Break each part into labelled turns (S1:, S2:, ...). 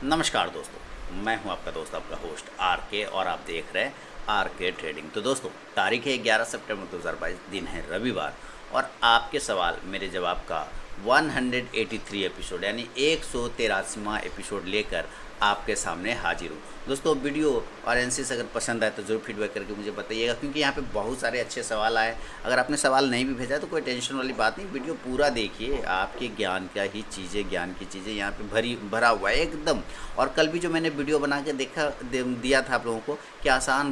S1: नमस्कार दोस्तों, मैं हूं आपका दोस्त, आपका होस्ट आर के, और आप देख रहे हैं आर के ट्रेडिंग। तो दोस्तों, तारीख है 11 सितंबर 2022, दिन है रविवार, और आपके सवाल मेरे जवाब का 183 एपिसोड यानी 183वां एपिसोड लेकर आपके सामने हाजिर हूँ। दोस्तों, वीडियो और एनालिसिस अगर पसंद आए तो ज़रूर फीडबैक करके मुझे बताइएगा, क्योंकि यहाँ पे बहुत सारे अच्छे सवाल आए। अगर आपने सवाल नहीं भी भेजा तो कोई टेंशन वाली बात नहीं, वीडियो पूरा देखिए, आपके ज्ञान का ही चीज़ें, ज्ञान की चीज़ें यहाँ पे भरा हुआ है एकदम। और कल भी जो मैंने वीडियो बना के दिया था आप लोगों को कि आसान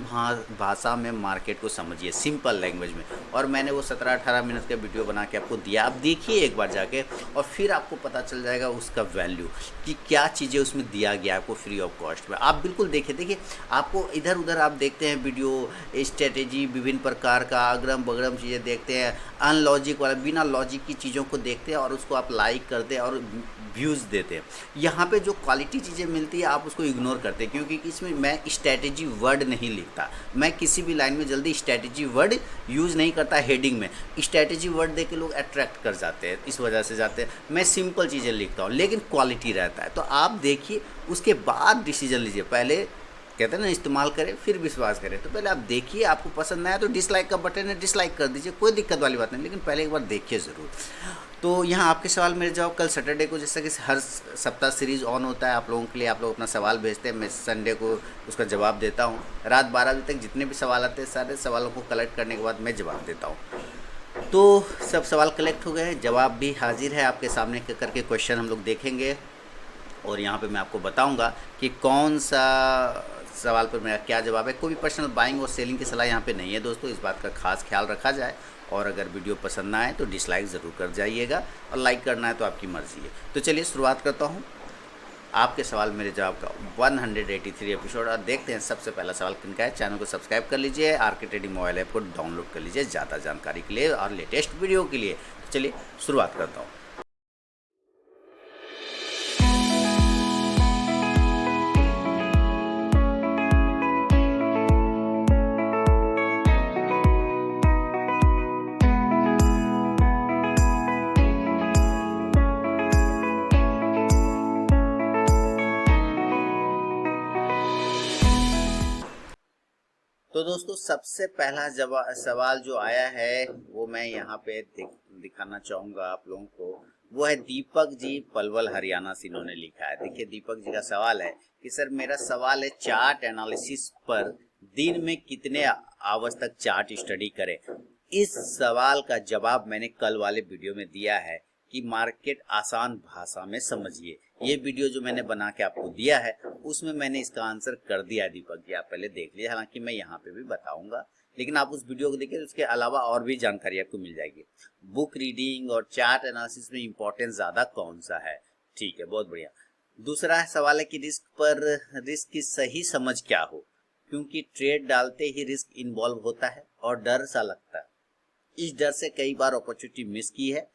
S1: भाषा में मार्केट को समझिए, सिंपल लैंग्वेज में, और मैंने वो 17-18 मिनट का वीडियो बना के आपको दिया। आप देखिए एक बार जाके, और फिर आपको पता चल जाएगा उसका वैल्यू, कि क्या चीज़ें उसमें दिया गया आपको फ्री ऑफ कॉस्ट में। आप बिल्कुल देखिए, आपको इधर उधर आप देखते हैं वीडियो, स्ट्रेटेजी, विभिन्न प्रकार का अगड़म बगड़म चीज़ें देखते हैं, अनलॉजिक वाला, बिना लॉजिक की चीज़ों को देखते हैं और उसको आप लाइक करते हैं और व्यूज़ देते हैं। यहाँ पे जो क्वालिटी चीज़ें मिलती है आप उसको इग्नोर करते हैं, क्योंकि इसमें मैं स्ट्रेटेजी वर्ड नहीं लिखता। मैं किसी भी लाइन में जल्दी स्ट्रेटेजी वर्ड यूज़ नहीं करता। हेडिंग में स्ट्रेटेजी वर्ड दे के लोग अट्रैक्ट कर जाते हैं, इस वजह से जाते हैं। मैं सिंपल चीज़ें लिखता हूँ, लेकिन क्वालिटी रहता है। तो आप देखिए, उसके बाद डिसीजन लीजिए। पहले कहते हैं ना, इस्तेमाल करें फिर विश्वास करें। तो पहले आप देखिए, आपको पसंद ना आया तो डिसलाइक का बटन है, डिसलाइक कर दीजिए, कोई दिक्कत वाली बात नहीं, लेकिन पहले एक बार देखिए ज़रूर। तो यहाँ आपके सवाल मेरे जवाब कल सैटरडे को, जैसा कि हर सप्ताह सीरीज़ ऑन होता है आप लोगों के लिए, आप लोग अपना सवाल भेजते हैं, मैं संडे को उसका जवाब देता हूँ। रात 12 बजे तक जितने भी सवाल आते हैं, सारे सवालों को कलेक्ट करने के बाद मैं जवाब देता हूँ। तो सब सवाल कलेक्ट हो गए, जवाब भी हाजिर है आपके सामने करके क्वेश्चन हम लोग देखेंगे, और यहाँ पे मैं आपको बताऊंगा कि कौन सा सवाल पर मेरा क्या जवाब है। कोई भी पर्सनल बाइंग और सेलिंग की सलाह यहाँ पे नहीं है दोस्तों, इस बात का खास ख्याल रखा जाए। और अगर वीडियो पसंद ना आए तो डिसलाइक ज़रूर कर जाइएगा, और लाइक करना है तो आपकी मर्ज़ी है। तो चलिए शुरुआत करता हूँ आपके सवाल मेरे जवाब का 183 एपिसोड, और देखते हैं सबसे पहला सवाल किनका है। चैनल को सब्सक्राइब कर लीजिए, आर के ट्रेडिंग मोबाइल ऐप को डाउनलोड कर लीजिए ज़्यादा जानकारी के लिए और लेटेस्ट वीडियो के लिए। तो चलिए शुरुआत करता हूँ। तो दोस्तों, सबसे पहला सवाल जो आया है वो मैं यहाँ पे दिखाना चाहूँगा आप लोगों को। वो है दीपक जी पलवल हरियाणा से, इन्होंने लिखा है। देखिए, दीपक जी का सवाल है कि सर, मेरा सवाल है चार्ट एनालिसिस पर दिन में कितने आवर्स तक चार्ट स्टडी करें। इस सवाल का जवाब मैंने कल वाले वीडियो में दिया है कि मार्केट आसान भाषा में समझिए। ये वीडियो जो मैंने बना के आपको दिया है उसमें मैंने इसका आंसर कर दिया है दीपक जी, आप पहले देख लीजिए। हालांकि मैं यहाँ पे भी बताऊंगा, लेकिन आप उस वीडियो को देखिए, उसके अलावा और भी जानकारी आपको मिल जाएगी। बुक रीडिंग और चार्ट एनालिसिस में इंपॉर्टेंस ज़्यादा कौन सा है? ठीक है, बहुत बढ़िया। दूसरा सवाल है कि रिस्क की सही समझ क्या हो, क्योंकि ट्रेड डालते ही रिस्क इन्वॉल्व होता है और डर सा लगता है। इस डर से कई बार अपॉर्चुनिटी मिस की है।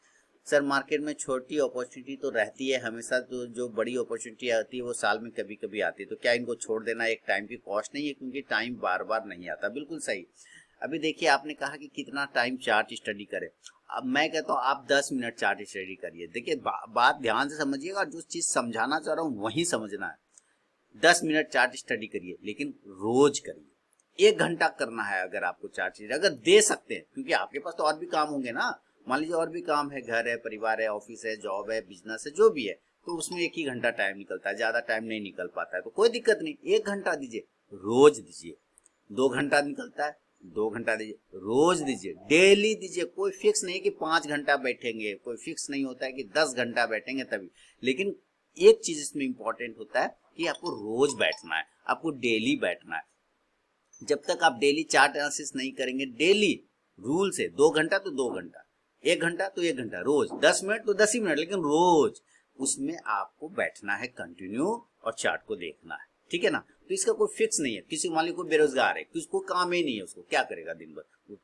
S1: सर, मार्केट में छोटी अपॉर्चुनिटी तो रहती है हमेशा, तो जो बड़ी अपॉर्चुनिटी आती है वो साल में कभी कभी आती है, तो क्या इनको छोड़ देना एक टाइम की कॉस्ट नहीं है? क्योंकि टाइम बार बार नहीं आता। बिल्कुल सही। अभी देखिए, आपने कहा कि कितना टाइम चार्ट स्टडी करें। अब मैं कहता हूँ आप 10 मिनट चार्ट स्टडी करिए। देखिए, बात ध्यान से समझिएगा, जो चीज़ समझाना चाह रहा हूँ वही समझना है। 10 मिनट चार्ट स्टडी करिए, लेकिन रोज करिए। 1 घंटा करना है अगर आपको चार्ट स्टडी, अगर दे सकते हैं, क्योंकि आपके पास तो और भी काम होंगे ना। मान लीजिए और भी काम है, घर है, परिवार है, ऑफिस है, जॉब है, बिजनेस है, जो भी है, तो उसमें 1 ही घंटा टाइम निकलता है, ज्यादा टाइम नहीं निकल पाता है, तो कोई दिक्कत नहीं, 1 घंटा दीजिए, रोज दीजिए। 2 घंटा निकलता है, 2 घंटा दीजिए, रोज दीजिए, डेली दीजिए। कोई फिक्स नहीं कि 5 घंटा बैठेंगे, कोई फिक्स नहीं होता है कि 10 घंटा बैठेंगे तभी। लेकिन एक चीज इसमें इंपॉर्टेंट होता है कि आपको रोज बैठना है, आपको डेली बैठना है। जब तक आप डेली चार्ट एनालिसिस नहीं करेंगे, डेली रूल से 2 घंटा तो 2 घंटा, 1 घंटा तो 1 घंटा, रोज 10 मिनट तो 10 ही मिनट, लेकिन रोज उसमें आपको बैठना है कंटिन्यू और चार्ट को देखना है। ठीक है ना? तो इसका कोई फिक्स नहीं है। किसी मान लीजिए कोई बेरोजगार है, किसको काम ही नहीं है, उसको क्या करेगा दिन भर?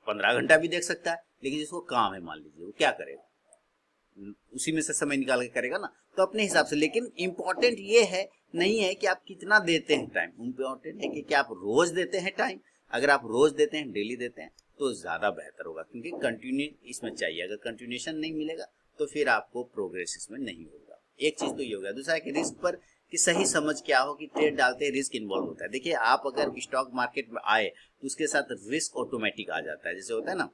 S1: 15 घंटा भी देख सकता है, लेकिन जिसको काम है मान लीजिए, वो क्या करेगा? उसी में से समय निकाल के करेगा ना, तो अपने हिसाब से। लेकिन इंपॉर्टेंट ये है नहीं है कि आप कितना देते हैं टाइम, इंपॉर्टेंट है कि क्या आप रोज देते हैं टाइम। अगर आप रोज देते हैं, डेली देते हैं, तो ज्यादा बेहतर होगा, क्योंकि कंटिन्यू इसमें चाहिए। अगर कंटिन्यूशन नहीं मिलेगा तो फिर आपको प्रोग्रेस इसमें नहीं होगा। एक चीज तो ये हो गया। दूसरा कि रिस्क पर कि सही समझ क्या हो कि ट्रेड डालते रिस्क इन्वॉल्व होता है। देखिए आप अगर स्टॉक मार्केट में आए तो उसके साथ रिस्क ऑटोमेटिक आ जाता है। जैसे होता है ना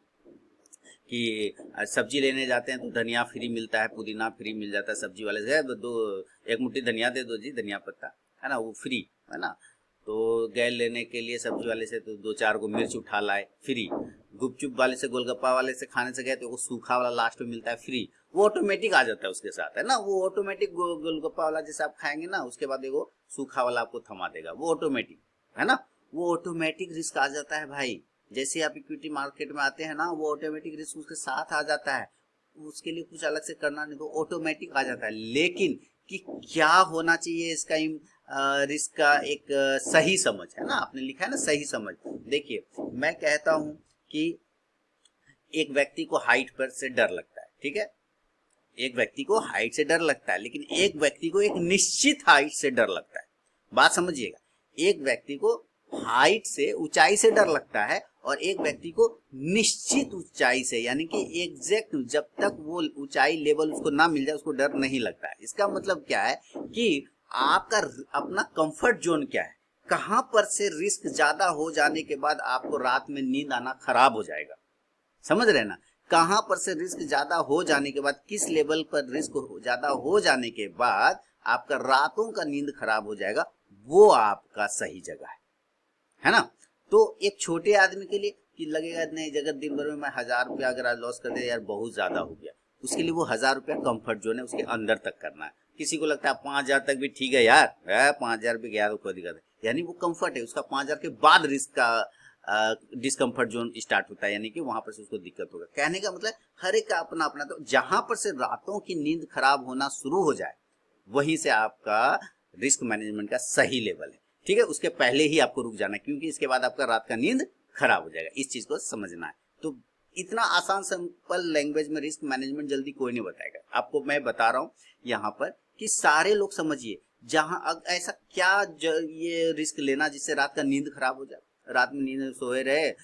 S1: कि सब्जी लेने जाते हैं तो धनिया फ्री मिलता है, पुदीना फ्री मिल जाता है सब्जी वाले से, दो एक मुट्ठी धनिया दे दो जी, धनिया पत्ता है ना, वो फ्री है ना। तो गए लेने के लिए सब्जी वाले से तो 2-4 को मिर्च उठा लाए, फ्री। गुपचुप वाले से, गोलगप्पा वाले से खाने से गए तो वो सूखा वाला लास्ट में मिलता है, फ्री। वो ऑटोमेटिक आ जाता है उसके साथ, है ना। वो ऑटोमेटिक गोलगप्पा वाला जैसे आप खाएंगे ना, उसके बाद वो सूखा वाला आपको थमा देगा, वो ऑटोमेटिक, है ना। वो ऑटोमेटिक रिस्क आ जाता है भाई। जैसे आप इक्विटी मार्केट में आते हैं ना, वो ऑटोमेटिक रिस्क उसके साथ आ जाता है। उसके लिए कुछ अलग से करना नहीं, तो ऑटोमेटिक आ जाता है। लेकिन कि क्या होना चाहिए इसका रिस्क का एक सही समझ, है ना। आपने लिखा है ना सही समझ। देखिए मैं कहता हूं कि एक व्यक्ति को हाइट पर से डर लगता है, ठीक है। एक व्यक्ति को हाइट से डर लगता है, लेकिन एक व्यक्ति को एक निश्चित हाइट से डर लगता है। बात समझिएगा, एक व्यक्ति को हाइट से, ऊंचाई से डर लगता है, और एक व्यक्ति को निश्चित ऊंचाई से, यानी कि एग्जैक्ट जब तक वो ऊंचाई लेवल उसको ना मिल जाए उसको डर नहीं लगता है। इसका मतलब क्या है कि आपका अपना कंफर्ट जोन क्या है, कहां पर से रिस्क ज्यादा हो जाने के बाद आपको रात में नींद आना खराब हो जाएगा। समझ रहे ना, कहां पर से रिस्क ज्यादा हो जाने के बाद, किस लेवल पर रिस्क ज्यादा हो जाने के बाद आपका रातों का नींद खराब हो जाएगा, वो आपका सही जगह है ना। तो एक छोटे आदमी के लिए कि लगेगा नहीं, जगह दिन भर में मैं 1000 रुपया अगर आज लॉस कर दिया यार बहुत ज्यादा हो गया, उसके लिए वो 1000 रुपया कंफर्ट जोन है, उसके अंदर तक करना है। किसी को लगता है 5000 तक भी ठीक है यार, 5000 भी गया तो कोई दिक्कत है, यानी वो कंफर्ट है उसका। 5000 के बाद रिस्क का डिस्कम्फर्ट जोन स्टार्ट होता है, यानी कि वहां पर से उसको दिक्कत होगा। कहने का मतलब हर एक का अपना अपना। तो जहां पर से रातों की नींद खराब होना शुरू हो जाए, वहीं से आपका रिस्क मैनेजमेंट का सही लेवल है, ठीक है। उसके पहले ही आपको रुक जाना है, क्योंकि इसके बाद आपका रात का नींद खराब हो जाएगा। इस चीज को समझना है। तो इतना आसान सिंपल लैंग्वेज में रिस्क मैनेजमेंट जल्दी कोई नहीं बताएगा आपको। मैं बता रहा हूं यहाँ पर कि सारे लोग समझिए, जहां ऐसा क्या ये रिस्क लेना जिससे रात का नींद खराब हो जाए। रात में नींद सोए रहे,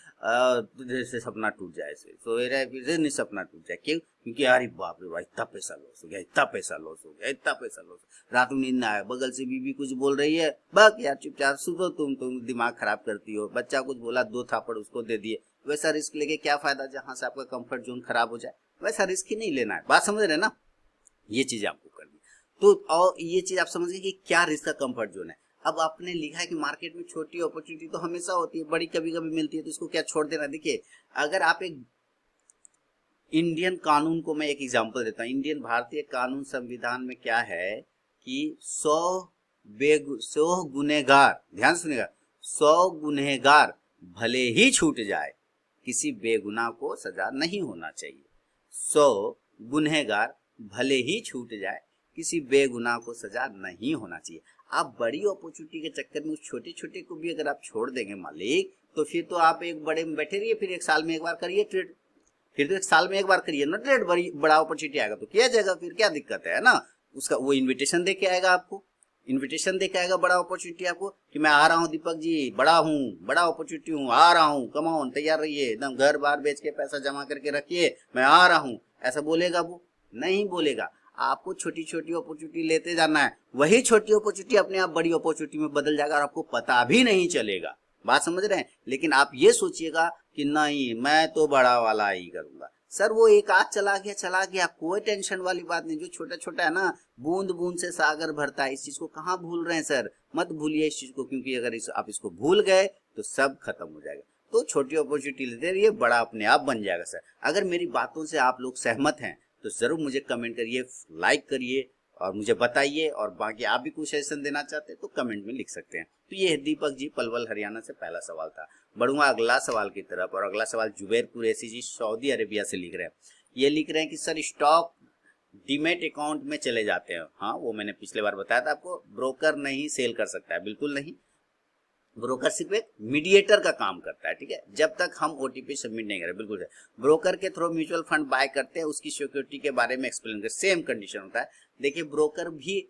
S1: जैसे सपना टूट जाए, सोए रहे फिर से नहीं सपना टूट जाए। क्यों? क्योंकि अरे बाप रे भाई इतना पैसा लॉस हो गया, इतना पैसा लॉस हो गया, इतना पैसा लॉस। रात में नींद ना आए, बगल से बीबी कुछ बोल रही है, बक यार चुपचाप सुनो, तुम दिमाग खराब करती हो। बच्चा कुछ बोला, 2 थापड़ उसको दे दिए। वैसा रिस्क लेके क्या फायदा, जहां से आपका कंफर्ट जोन खराब हो जाए। वैसा रिस्क ही नहीं लेना है। बात समझ रहे ना, ये चीज आपको करनी। तो और ये चीज आप समझ गए कि क्या रिस्क का कंफर्ट जोन है। अब आपने लिखा है कि मार्केट में छोटी अपॉर्चुनिटी तो हमेशा होती है, बड़ी कभी कभी मिलती है, तो इसको क्या छोड़ देना। देखिए अगर आप एक इंडियन कानून को, मैं एक एग्जांपल देता हूँ। इंडियन भारतीय कानून संविधान में क्या है कि 100 गुनहगार, ध्यान सुनिएगा, 100 गुनहगार भले ही छूट जाए, किसी बेगुनाह को सजा नहीं होना चाहिए। 100 गुनहगार भले ही छूट जाए, किसी बेगुनाह को सजा नहीं होना चाहिए। आप बड़ी अपॉर्चुनिटी के चक्कर में उस छोटे छोटे को भी अगर आप छोड़ देंगे मालिक, तो फिर तो आप एक बड़े में बैठे रहिए, फिर एक साल में एक बार करिए ट्रेड, फिर तो एक साल में एक बार करिए ना ट्रेड। बड़ा अपॉर्चुनिटी आएगा तो किया जाएगा, फिर क्या दिक्कत है ना। उसका वो इन्विटेशन दे के आएगा आपको, इन्विटेशन दे के आएगा बड़ा अपॉर्चुनिटी आपको कि मैं आ रहा हूँ दीपक जी, बड़ा हूँ, बड़ा अपॉर्चुनिटी हूँ, आ रहा हूँ, कमाओ, तैयार रहिए, एकदम घर बार बेच के पैसा जमा करके रखिए, मैं आ रहा हूँ। ऐसा बोलेगा वो? नहीं बोलेगा। आपको छोटी छोटी अपॉर्चुनिटी लेते जाना है, वही छोटी अपॉर्चुनिटी अपने आप बड़ी अपॉर्चुनिटी में बदल जाएगा और आपको पता भी नहीं चलेगा। बात समझ रहे हैं। लेकिन आप ये सोचिएगा कि नहीं मैं तो बड़ा वाला ही करूंगा। सर वो एक आध चला गया चला गया, कोई टेंशन वाली बात नहीं। जो छोटा छोटा है ना, बूंद बूंद से सागर भरता है, इस चीज को कहाँ भूल रहे हैं सर। मत भूलिए इस चीज को, क्योंकि अगर आप इसको भूल गए तो सब खत्म हो जाएगा। तो छोटी अपॉर्चुनिटी लेते रहिए, बड़ा अपने आप बन जाएगा सर। अगर मेरी बातों से आप लोग सहमत हैं तो जरूर मुझे कमेंट करिए, लाइक करिए और मुझे बताइए। और बाकी आप भी कुछ सजेशन देना चाहते हैं तो कमेंट में लिख सकते हैं। तो ये दीपक जी पलवल हरियाणा से पहला सवाल था। बढ़ूंगा अगला सवाल की तरफ, और अगला सवाल जुबैर कुरैशी जी सऊदी अरेबिया से लिख रहे हैं। ये लिख रहे हैं कि सर स्टॉक डीमेट अकाउंट में चले जाते हैं। हाँ वो मैंने पिछले बार बताया था आपको, ब्रोकर नहीं सेल कर सकता है, बिल्कुल नहीं। ब्रोकर सिर्फ एक मीडिएटर का काम करता है, ठीक है, जब तक हम ओटीपी सबमिट नहीं करें। बिल्कुल है। ब्रोकर के थ्रू म्यूचुअल फंड बाय करते हैं, उसकी सिक्योरिटी के बारे में एक्सप्लेन करते, सेम कंडीशन होता है। देखिए ब्रोकर भी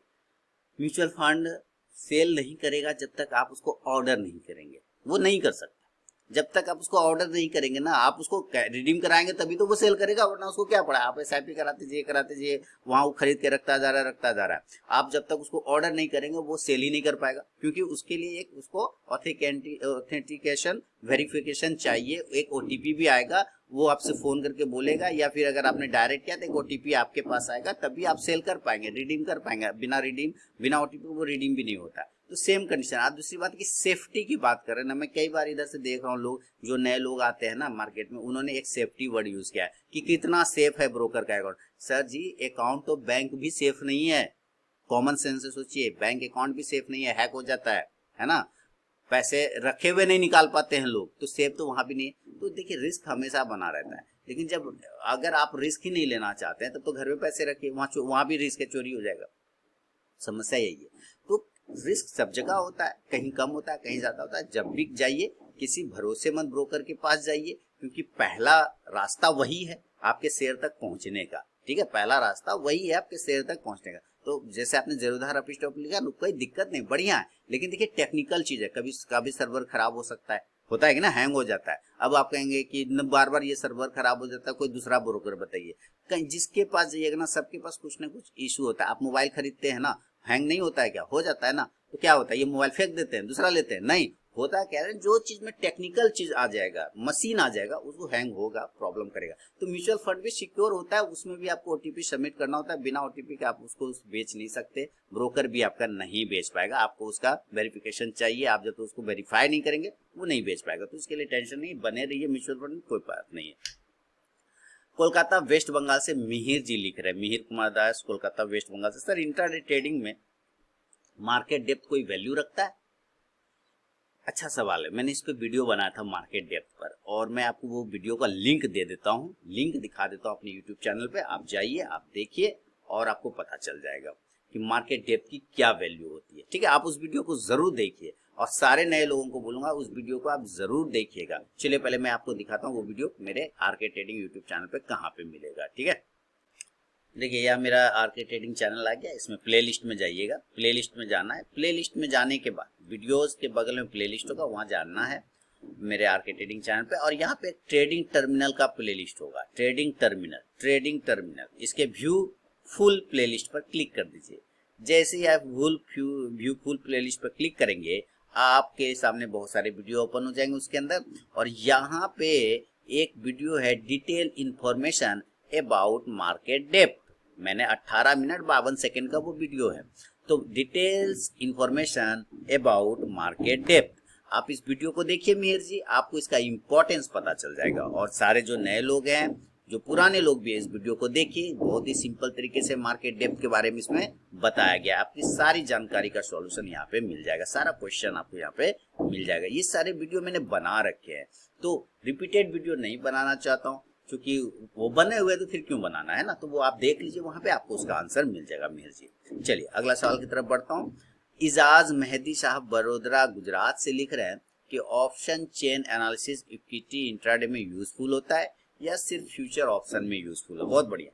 S1: म्यूचुअल फंड सेल नहीं करेगा जब तक आप उसको ऑर्डर नहीं करेंगे, वो नहीं कर सकता। जब तक आप उसको ऑर्डर नहीं करेंगे ना, आप उसको रिडीम कराएंगे तभी तो वो सेल करेगा, वरना उसको क्या पड़ा, आप SIP कराते जाइए, वहां वो खरीद के रखता जा रहा है। आप जब तक उसको ऑर्डर नहीं करेंगे वो सेल ही नहीं कर पाएगा, क्योंकि उसके लिए एक उसको ऑथेंटिकेशन वेरिफिकेशन चाहिए, एक OTP भी आएगा, वो आपसे फोन करके बोलेगा, या फिर अगर आपने डायरेक्ट किया तो एक OTP आपके पास आएगा, तभी आप सेल कर पाएंगे, रिडीम कर पाएंगे। बिना OTP वो रिडीम भी नहीं होता। तो सेम कंडीशन। आप दूसरी बात की सेफ्टी की बात कर रहे हैं ना, मैं कई बार इधर से देख रहा हूँ, लोग जो नए लोग आते हैं ना मार्केट में, उन्होंने एक सेफ्टी वर्ड यूज किया है कि कितना सेफ है ब्रोकर का अकाउंट। सर जी, अकाउंट तो बैंक भी सेफ नहीं है, कॉमन सेंस से सोचिए, बैंक अकाउंट भी सेफ नहीं है, हैक हो जाता है ना, पैसे रखे हुए नहीं निकाल पाते हैं लोग, तो सेफ तो वहां भी नहीं है। तो देखिए, रिस्क हमेशा बना रहता है, लेकिन जब अगर आप रिस्क ही नहीं लेना चाहते हैं तब तो घर में पैसे रखिए, वहां भी रिस्क है, चोरी हो जाएगा। समस्या यही है। तो रिस्क सब जगह होता है, कहीं कम होता है, कहीं ज्यादा होता है। जब भी जाइए किसी भरोसेमंद ब्रोकर के पास जाइए, क्योंकि पहला रास्ता वही है आपके शेयर तक पहुंचने का। ठीक है, पहला रास्ता वही है आपके शेयर तक पहुंचने का। तो जैसे आपने ज़ेरोधा रफ स्टॉप लिखा, कोई दिक्कत नहीं, बढ़िया है, लेकिन देखिए टेक्निकल चीज है, कभी सर्वर खराब हो सकता है, होता है कि ना, हैंग हो जाता है। अब आप कहेंगे कि बार बार ये सर्वर खराब हो जाता है, कोई दूसरा ब्रोकर बताइए। कहीं जिसके पास जाइएगा ना, सबके पास कुछ ना कुछ इशू होता है। आप मोबाइल खरीदते हैं ना, हैंग नहीं होता है क्या, हो जाता है ना, तो क्या होता है, ये मोबाइल फेंक देते हैं, दूसरा लेते हैं, नहीं होता है क्या है, जो चीज में टेक्निकल चीज आ जाएगा, मशीन आ जाएगा, उसको हैंग होगा, प्रॉब्लम करेगा। तो म्यूचुअल फंड भी सिक्योर होता है, उसमें भी आपको OTP सबमिट करना होता है, बिना OTP के आप उसको बेच नहीं सकते, ब्रोकर भी आपका नहीं बेच पाएगा, आपको उसका वेरिफिकेशन चाहिए, आप जब तो उसको वेरीफाई नहीं करेंगे वो नहीं बेच पाएगा। तो उसके लिए टेंशन नहीं, बने रहिए म्यूचुअल फंड में, कोई बात नहीं है। कोलकाता वेस्ट बंगाल से मिहिर जी लिख रहे हैं, मिहिर कुमार दास, कोलकाता वेस्ट बंगाल से। सर, इंट्राडे ट्रेडिंग में मार्केट डेप्थ कोई वैल्यू रखता है? अच्छा सवाल है। मैंने इस पे वीडियो बनाया था मार्केट डेप्थ पर, और मैं आपको वो वीडियो का लिंक दे देता हूँ, लिंक दिखा देता हूँ अपने यूट्यूब चैनल पे, आप जाइए, आप देखिए, और आपको पता चल जाएगा कि मार्केट डेप्थ की क्या वैल्यू होती है। ठीक है, आप उस वीडियो को जरूर देखिए, और सारे नए लोगों को बोलूंगा उस वीडियो को आप जरूर देखिएगा। चलिए पहले मैं आपको दिखाता हूँ वो वीडियो मेरे RK ट्रेडिंग यूट्यूब चैनल पे कहाँ पे मिलेगा। ठीक है, देखिए यह मेरा RK ट्रेडिंग चैनल आ गया, इसमें प्लेलिस्ट में जाइएगा, प्लेलिस्ट में जाना है, प्लेलिस्ट में जाने के बाद वीडियोस के बगल में प्लेलिस्ट होगा, वहां जाना है मेरे RK ट्रेडिंग चैनल पे, और यहाँ पे ट्रेडिंग टर्मिनल का प्लेलिस्ट होगा, ट्रेडिंग टर्मिनल, इसके व्यू फुल प्लेलिस्ट पर क्लिक कर दीजिए। जैसे ही आप व्यू फुल प्लेलिस्ट पर क्लिक करेंगे, आपके सामने बहुत सारे वीडियो ओपन हो जाएंगे उसके अंदर, और यहाँ पे एक वीडियो है detail information about market depth. मैंने 18 मिनट 52 सेकेंड का वो वीडियो है। तो details information about market depth, आप इस वीडियो को देखिए मिहिर जी, आपको इसका इंपॉर्टेंस पता चल जाएगा। और सारे जो नए लोग हैं, जो पुराने लोग भी इस वीडियो को देखिए, बहुत ही सिंपल तरीके से मार्केट डेप्थ के बारे में इसमें बताया गया। आपकी सारी जानकारी का सॉल्यूशन यहाँ पे मिल जाएगा, सारा क्वेश्चन आपको यहाँ पे मिल जाएगा। ये सारे वीडियो मैंने बना रखे हैं, तो रिपीटेड वीडियो नहीं बनाना चाहता हूँ, क्योंकि वो बने हुए तो फिर क्यों बनाना है ना, तो वो आप देख लीजिए, वहां पे आपको उसका आंसर मिल जाएगा मिहिर जी। चलिए अगला सवाल की तरफ बढ़ता हूँ। इजाज मेहदी साहब बड़ोदरा गुजरात से लिख रहे हैं कि option chain analysis equity intraday में यूजफुल होता है या सिर्फ फ्यूचर ऑप्शन में यूजफुल है? बहुत बढ़िया।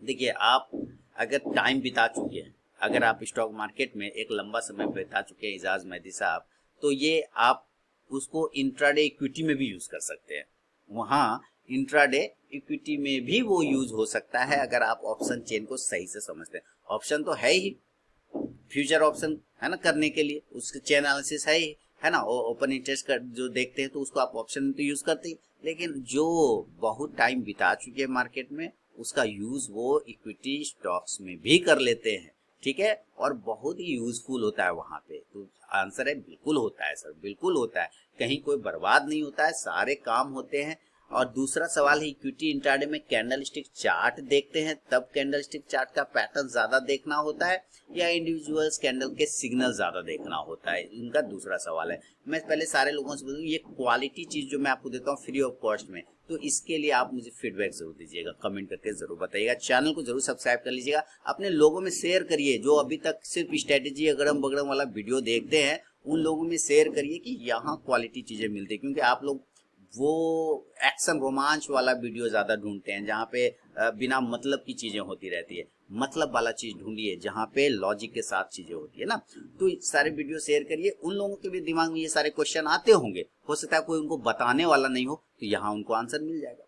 S1: देखिए, आप अगर टाइम बिता चुके हैं, अगर आप स्टॉक मार्केट में एक लंबा समय बिता चुके हैं इजाज मेहदी साहब, तो ये आप उसको इंट्राडे इक्विटी में भी यूज कर सकते हैं। वहां इंट्राडे इक्विटी में भी वो यूज हो सकता है, अगर आप ऑप्शन चेन को सही से समझते हैं। ऑप्शन तो है ही, फ्यूचर ऑप्शन है ना, करने के लिए उसके चेन एनालिसिस है ना, ओपन इंटरेस्ट का जो देखते हैं तो उसको आप ऑप्शन में तो यूज करते ही, लेकिन जो बहुत टाइम बिता चुके हैं मार्केट में, उसका यूज वो इक्विटी स्टॉक्स में भी कर लेते हैं। ठीक है, और बहुत ही यूजफुल होता है वहां पे। तो आंसर है बिल्कुल होता है सर, बिल्कुल होता है, कहीं कोई बर्बाद नहीं होता है, सारे काम होते हैं। और दूसरा सवाल है, इक्विटी इंट्राडे में कैंडल स्टिक चार्ट देखते हैं, तब कैंडल स्टिक चार्ट का पैटर्न ज्यादा देखना होता है या इंडिविजुअल्स कैंडल के सिग्नल ज्यादा देखना होता है? इनका दूसरा सवाल है। मैं पहले सारे लोगों से बोलूँ, ये क्वालिटी चीज जो मैं आपको देता हूँ फ्री ऑफ कॉस्ट में, तो इसके लिए आप मुझे फीडबैक जरूर दीजिएगा, कमेंट करके जरूर बताइएगा। चैनल को जरूर सब्सक्राइब कर लीजिएगा, अपने लोगों में शेयर करिए, जो अभी तक सिर्फ स्ट्रेटेजी अगड़म बगड़म वाला वीडियो देखते हैं, उन लोगों में शेयर करिए कि यहाँ क्वालिटी चीजें मिलती है। क्योंकि आप लोग वो एक्शन रोमांच वाला वीडियो ज्यादा ढूंढते हैं, जहाँ पे बिना मतलब की चीजें होती रहती है। मतलब वाला चीज ढूंढिए जहाँ पे लॉजिक के साथ चीजें होती है ना। तो सारे वीडियो शेयर करिए, उन लोगों के भी दिमाग में ये सारे क्वेश्चन आते होंगे, हो सकता है कोई उनको बताने वाला नहीं हो, तो यहाँ उनको आंसर मिल जाएगा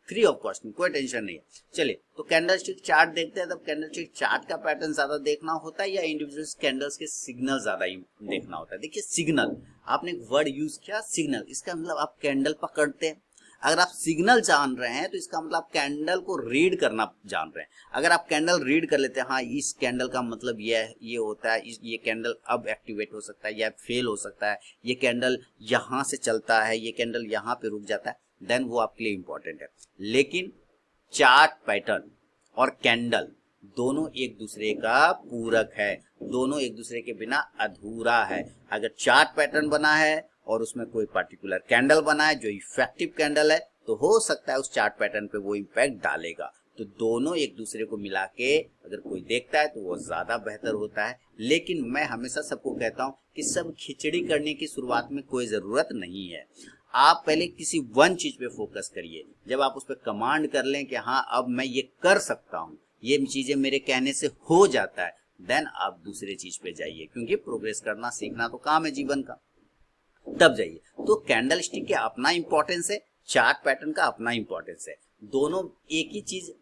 S1: फ्री ऑफ कॉस्ट में, कोई टेंशन नहीं है। चलिए तो कैंडल स्टिक चार्ट देखते हैं। तब कैंडल स्टिक चार्ट का पैटर्न ज्यादा देखना होता है या इंडिविजुअल कैंडल्स के सिग्नल ज्यादा देखना होता है? देखिए सिग्नल, आपने एक वर्ड यूज किया सिग्नल, इसका मतलब आप कैंडल पकड़ते हैं। अगर आप सिग्नल जान रहे हैं तो इसका मतलब आप कैंडल को रीड करना जान रहे हैं। अगर आप कैंडल रीड कर लेते हैं, हाँ इस कैंडल का मतलब ये होता है, ये कैंडल अब एक्टिवेट हो सकता है या फेल हो सकता है, ये कैंडल यहाँ से चलता है, ये कैंडल यहाँ पे रुक जाता है, देन वो आपके लिए इंपॉर्टेंट है। लेकिन चार्ट पैटर्न और कैंडल दोनों एक दूसरे का पूरक है, दोनों एक दूसरे के बिना अधूरा है। अगर चार्ट पैटर्न बना है और उसमें कोई पर्टिकुलर कैंडल बना है जो इफेक्टिव कैंडल है, तो हो सकता है उस चार्ट पैटर्न पे वो इम्पैक्ट डालेगा। तो दोनों एक दूसरे को मिला के अगर कोई देखता है तो वो ज्यादा बेहतर होता है। लेकिन मैं हमेशा सबको कहता हूँ कि सब खिचड़ी करने की शुरुआत में कोई जरूरत नहीं है। आप पहले किसी वन चीज पे फोकस करिए, जब आप उस पर कमांड कर लें कि हाँ अब मैं ये कर सकता हूँ, ये चीजें मेरे कहने से हो जाता है, देन आप दूसरे चीज पे जाइए, क्योंकि प्रोग्रेस करना सीखना तो काम है जीवन का, तब जाइए। तो कैंडल स्टिक का अपना इंपॉर्टेंस है, चार्ट पैटर्न का अपना इंपॉर्टेंस है। दोनों एक ही चीज,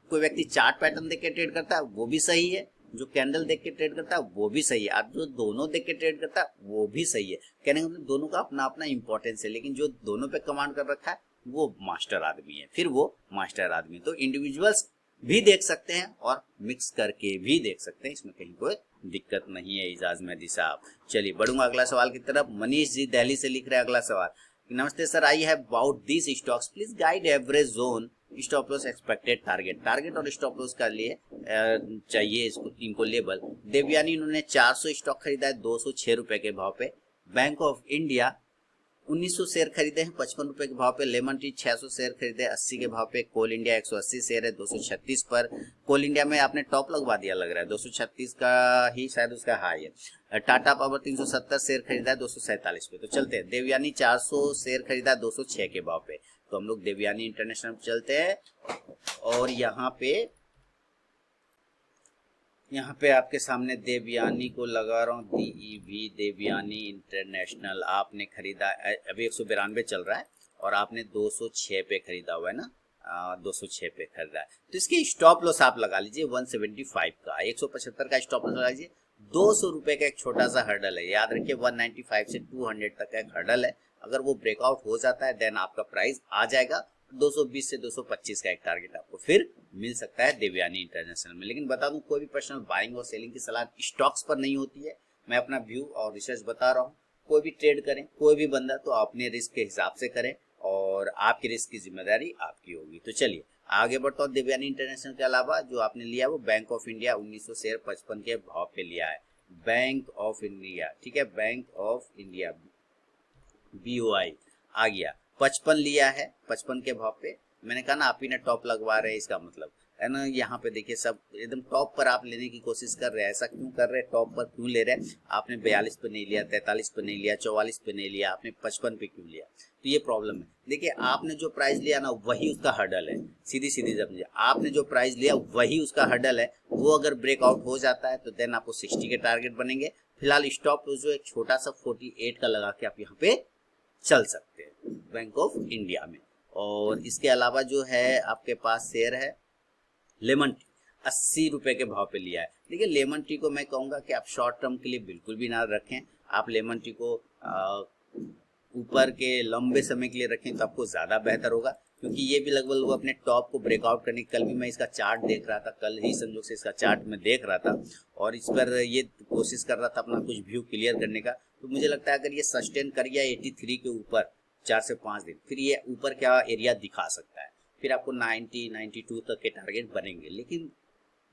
S1: कोई व्यक्ति चार्ट पैटर्न देख के ट्रेड करता है वो भी सही है, जो कैंडल देख के ट्रेड करता है वो भी सही है, आप जो दोनों देख के ट्रेड करता है वो भी सही है। कहने का मतलब दोनों का अपना अपना इंपॉर्टेंस है, लेकिन जो दोनों पे कमांड कर रखा है वो मास्टर आदमी है, फिर वो मास्टर आदमी। तो इंडिविजुअल्स भी देख सकते हैं और मिक्स करके भी देख सकते हैं, इसमें कहीं कोई दिक्कत नहीं है इजाज मेहदी साहब। चलिए बढ़ूंगा अगला सवाल की तरफ। मनीष जी दिल्ली से लिख रहे हैं अगला सवाल। नमस्ते sir, I have about this stocks, please guide average zone, stop loss, expected target. Target और स्टॉप लॉस का लिए चाहिए इसको, इनको लेबल। देवयानी इन्होंने 400 स्टॉक खरीदा है 206 रुपए के भाव पे। बैंक ऑफ इंडिया 1900 शेयर खरीदे हैं 55 रुपए के भाव पे। लेमन टी 600 शेयर खरीदे 80 के भाव पे। कोल इंडिया 180 शेयर है 236 पर। कोल इंडिया में आपने टॉप लगवा दिया लग रहा है, 236 का ही शायद उसका हाई है। टाटा पावर 370 शेयर खरीदा है 247 पे। तो चलते हैं, देवयानी 400 शेयर खरीदा 206 के भाव पे, तो हम लोग देवयानी इंटरनेशनल चलते हैं। और यहाँ पे आपके सामने देवयानी को लगा रहा हूँ, DEV देवयानी इंटरनेशनल। आपने खरीदा, अभी 192 चल रहा है और आपने 206 पे खरीदा हुआ है ना, 206 पे खरीदा है। तो इसके स्टॉप लॉस आप लगा लीजिए 175 का, 175 का स्टॉप लॉस लगा लीजिए। 200 रुपए का एक छोटा सा हर्डल है, याद रखिए 195 से 200 तक का एक हर्डल है। अगर वो ब्रेकआउट हो जाता है देन आपका प्राइस आ जाएगा 220 से 225 का एक टारगेट आपको फिर मिल सकता है देवयानी इंटरनेशनल में। लेकिन बता दूं, कोई भी पर्सनल बाइंग और सेलिंग की सलाह स्टॉक्स पर नहीं होती है। मैं अपना व्यू और रिसर्च बता रहा हूँ। कोई भी ट्रेड करें, कोई भी बंदा, तो अपने रिस्क के हिसाब से करें और आपके रिस्क की जिम्मेदारी आपकी होगी। तो चलिए आगे बढ़ता हूँ। देवयानी इंटरनेशनल के अलावा जो आपने लिया वो बैंक ऑफ इंडिया 1900 शेयर 55 के भाव पे लिया है। बैंक ऑफ इंडिया, ठीक है, बैंक ऑफ इंडिया BOI आ गया, 55 लिया है 55 के भाव पे। मैंने कहा ना आप ही ने टॉप लगवा रहे हैं, इसका मतलब है ना। यहाँ पे देखिए सब एकदम टॉप पर आप लेने की कोशिश कर रहे हैं। ऐसा क्यों कर रहे हैं, टॉप पर क्यों ले रहे हैं? आपने 42 पे नहीं लिया, 43 पे नहीं लिया, 44 पे नहीं लिया, आपने 55 पे क्यों लिया? तो ये प्रॉब्लम है। देखिए आपने जो प्राइस लिया ना वही उसका हर्डल है, सीधी सीधी समझिए। आपने जो प्राइस लिया वही उसका हर्डल है। वो अगर ब्रेकआउट हो जाता है तो देन आपको 60 के टारगेट बनेंगे। फिलहाल स्टॉप लॉस जो एक छोटा सा 48 का लगा के आप यहाँ पे चल सकते हैं बैंक ऑफ इंडिया में। और इसके अलावा जो है आपके पास शेयर है लेमन टी, 80 रुपए के भाव पे लिया है। देखिए लेमन टी को मैं कहूंगा कि आप शॉर्ट टर्म के लिए बिल्कुल भी ना रखें। आप लेमन टी को ऊपर के लंबे समय के लिए रखें तो आपको ज्यादा बेहतर होगा, क्योंकि ये भी लगभग लोग अपने टॉप को ब्रेकआउट करने। कल भी मैं इसका चार्ट देख रहा था, कल ही संयोग से इसका चार्ट मैं देख रहा था और इस पर ये कोशिश कर रहा था अपना कुछ व्यू क्लियर करने का। तो मुझे लगता है अगर ये सस्टेन कर गया 83 के ऊपर 4 से 5 दिन, फिर ये ऊपर क्या एरिया दिखा सकता है, फिर आपको 90 92 तक के टारगेट बनेंगे। लेकिन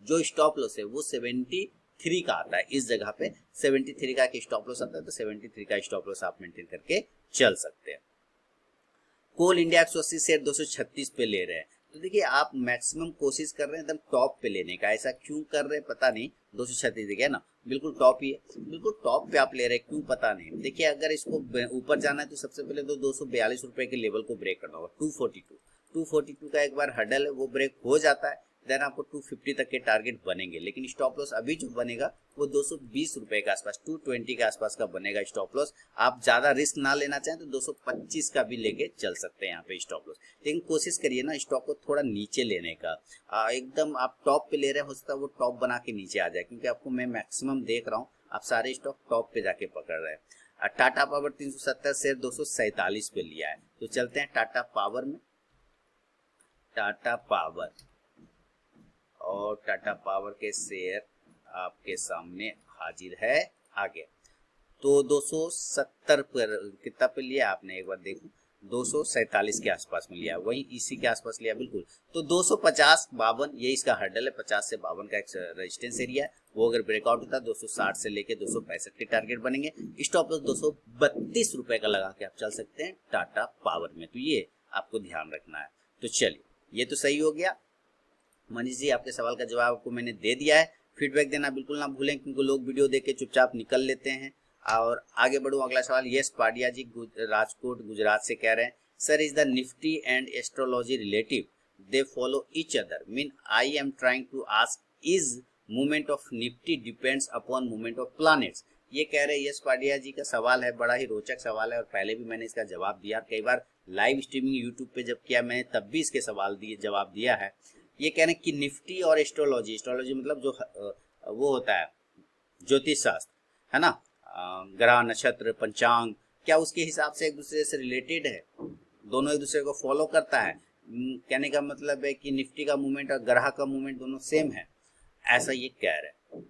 S1: जो स्टॉप लॉस है वो 73 का आता है। इस जगह पे 73 का एक स्टॉप लॉस आता है, तो 73 का स्टॉप लॉस आप मेंटेन करके चल सकते हैं। कोल इंडिया 180 शेयर 236 पे ले रहे हैं। तो देखिए आप मैक्सिमम कोशिश कर रहे हैं एकदम टॉप पे लेने का। ऐसा क्यों कर रहे हैं पता नहीं, 236 देखिए ना, बिल्कुल टॉप ही है, बिल्कुल टॉप पे आप ले रहे हैं, क्यों पता नहीं। देखिए अगर इसको ऊपर जाना है तो सबसे पहले तो 242 रुपए के लेवल को ब्रेक करना होगा। 242 का एक बार हर्डल है, वो ब्रेक हो जाता है देन आपको 250 तक के टारगेट बनेंगे, लेकिन स्टॉप लॉस अभी जो बनेगा वो 220 रुपए के आसपास, 220 के आसपास का बनेगा स्टॉप लॉस। आप ज्यादा रिस्क ना लेना चाहें तो 225 का भी लेके चल सकते हैं यहाँ पे स्टॉप लॉस, लेकिन कोशिश करिए ना स्टॉक को थोड़ा नीचे लेने का। एकदम आप टॉप पे ले रहे हैं, हो सकता है वो टॉप बना के नीचे आ जाए, क्योंकि आपको मैं मैक्सिमम देख रहा हूँ आप सारे स्टॉक टॉप पे जाके पकड़ रहे हैं। टाटा पावर 370 शेयर 247 पे लिया है, तो चलते हैं टाटा पावर में। टाटा पावर, और टाटा पावर के शेयर आपके सामने हाजिर है आगे। तो 270 पर कितना पे लिया आपने, एक बार देखो, 247 के आसपास में लिया, वही इसी के आसपास लिया बिल्कुल। तो 250 52 ये इसका हर्डल है, 50 से 52 का एक रेजिस्टेंस एरिया है, वो अगर ब्रेकआउट होता है 260 से लेके 265 के टारगेट बनेंगे। स्टॉप लॉस 232 रुपए का लगा के आप चल सकते हैं टाटा पावर में, तो ये आपको ध्यान रखना है। तो चलिए, ये तो सही हो गया। मनीष जी, आपके सवाल का जवाब आपको मैंने दे दिया है। फीडबैक देना बिल्कुल ना भूलें, क्योंकि लोग वीडियो देख के चुपचाप निकल लेते हैं। और आगे बढ़ूं, अगला सवाल यस पाडिया जी राजकोट गुजरात से कह रहे हैं, sir is the Nifty and astrology relative, they follow each other, mean I am trying to ask is movement of Nifty depends upon movement of planets. ये कह रहे हैं, यस पाडिया जी का सवाल है, बड़ा ही रोचक सवाल है, और पहले भी मैंने इसका जवाब दिया, कई बार लाइव स्ट्रीमिंग यूट्यूब पे जब किया मैंने तब भी इसके सवाल दिए जवाब दिया है। ये कह रहे हैं कि निफ्टी और एस्ट्रोलॉजी, एस्ट्रोलॉजी मतलब जो वो होता है ज्योतिष शास्त्र, है ना, ग्रह नक्षत्र पंचांग, क्या उसके हिसाब से एक दूसरे से रिलेटेड है, दोनों एक दूसरे को फॉलो करता है। कहने का मतलब है कि निफ्टी का मूवमेंट और ग्रह का मूवमेंट दोनों सेम है, ऐसा ये कह रहे हैं।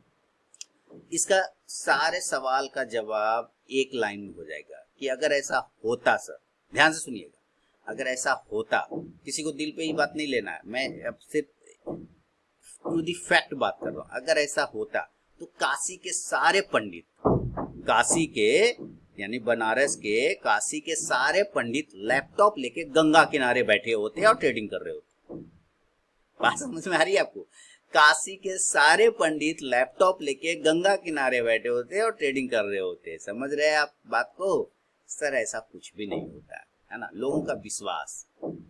S1: इसका सारे सवाल का जवाब एक लाइन में हो जाएगा कि अगर ऐसा होता, सर ध्यान से सुनिएगा, अगर ऐसा होता, किसी को दिल पे ही बात नहीं लेना है, मैं अब सिर्फ टू दी फैक्ट बात कर रहा हूं, अगर ऐसा होता तो काशी के सारे पंडित, काशी के यानी बनारस के काशी के सारे पंडित लैपटॉप लेके गंगा किनारे बैठे होते और ट्रेडिंग कर रहे होते। बात समझ में आ रही है आपको? काशी के सारे पंडित लैपटॉप लेके गंगा किनारे बैठे होते और ट्रेडिंग कर रहे होते। समझ रहे हैं आप बात को? सर ऐसा कुछ भी नहीं होता है ना, लोगों का विश्वास।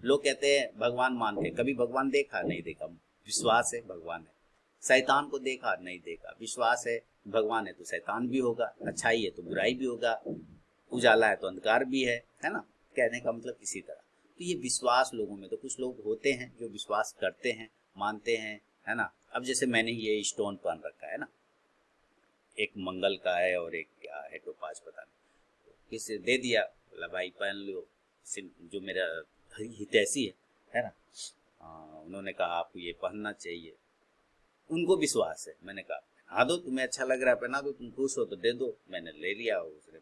S1: लोग कहते हैं भगवान मानते हैं, कभी भगवान देखा नहीं देखा, विश्वास है भगवान है। शैतान को देखा नहीं देखा, विश्वास है भगवान है तो शैतान भी होगा, अच्छाई है तो बुराई भी होगा, उजाला है तो अंधकार भी है ना, कहने का मतलब इसी तरह। तो ये विश्वास लोगों में, तो कुछ लोग होते हैं जो विश्वास करते हैं, मानते हैं, है ना। अब जैसे मैंने ये स्टोन पहन रखा है ना, एक मंगल का है और एक क्या है टोपाज पता नहीं, किसी दे दिया, बोला भाई पहन लो, जो मेरा हितैषी है ना, उन्होंने कहा आपको ये पहनना चाहिए, उनको विश्वास है। मैंने कहा हाँ दो, तुम्हें अच्छा लग रहा है पहना दो, तुम खुश हो तो दे दो। मैंने ले लिया, उसने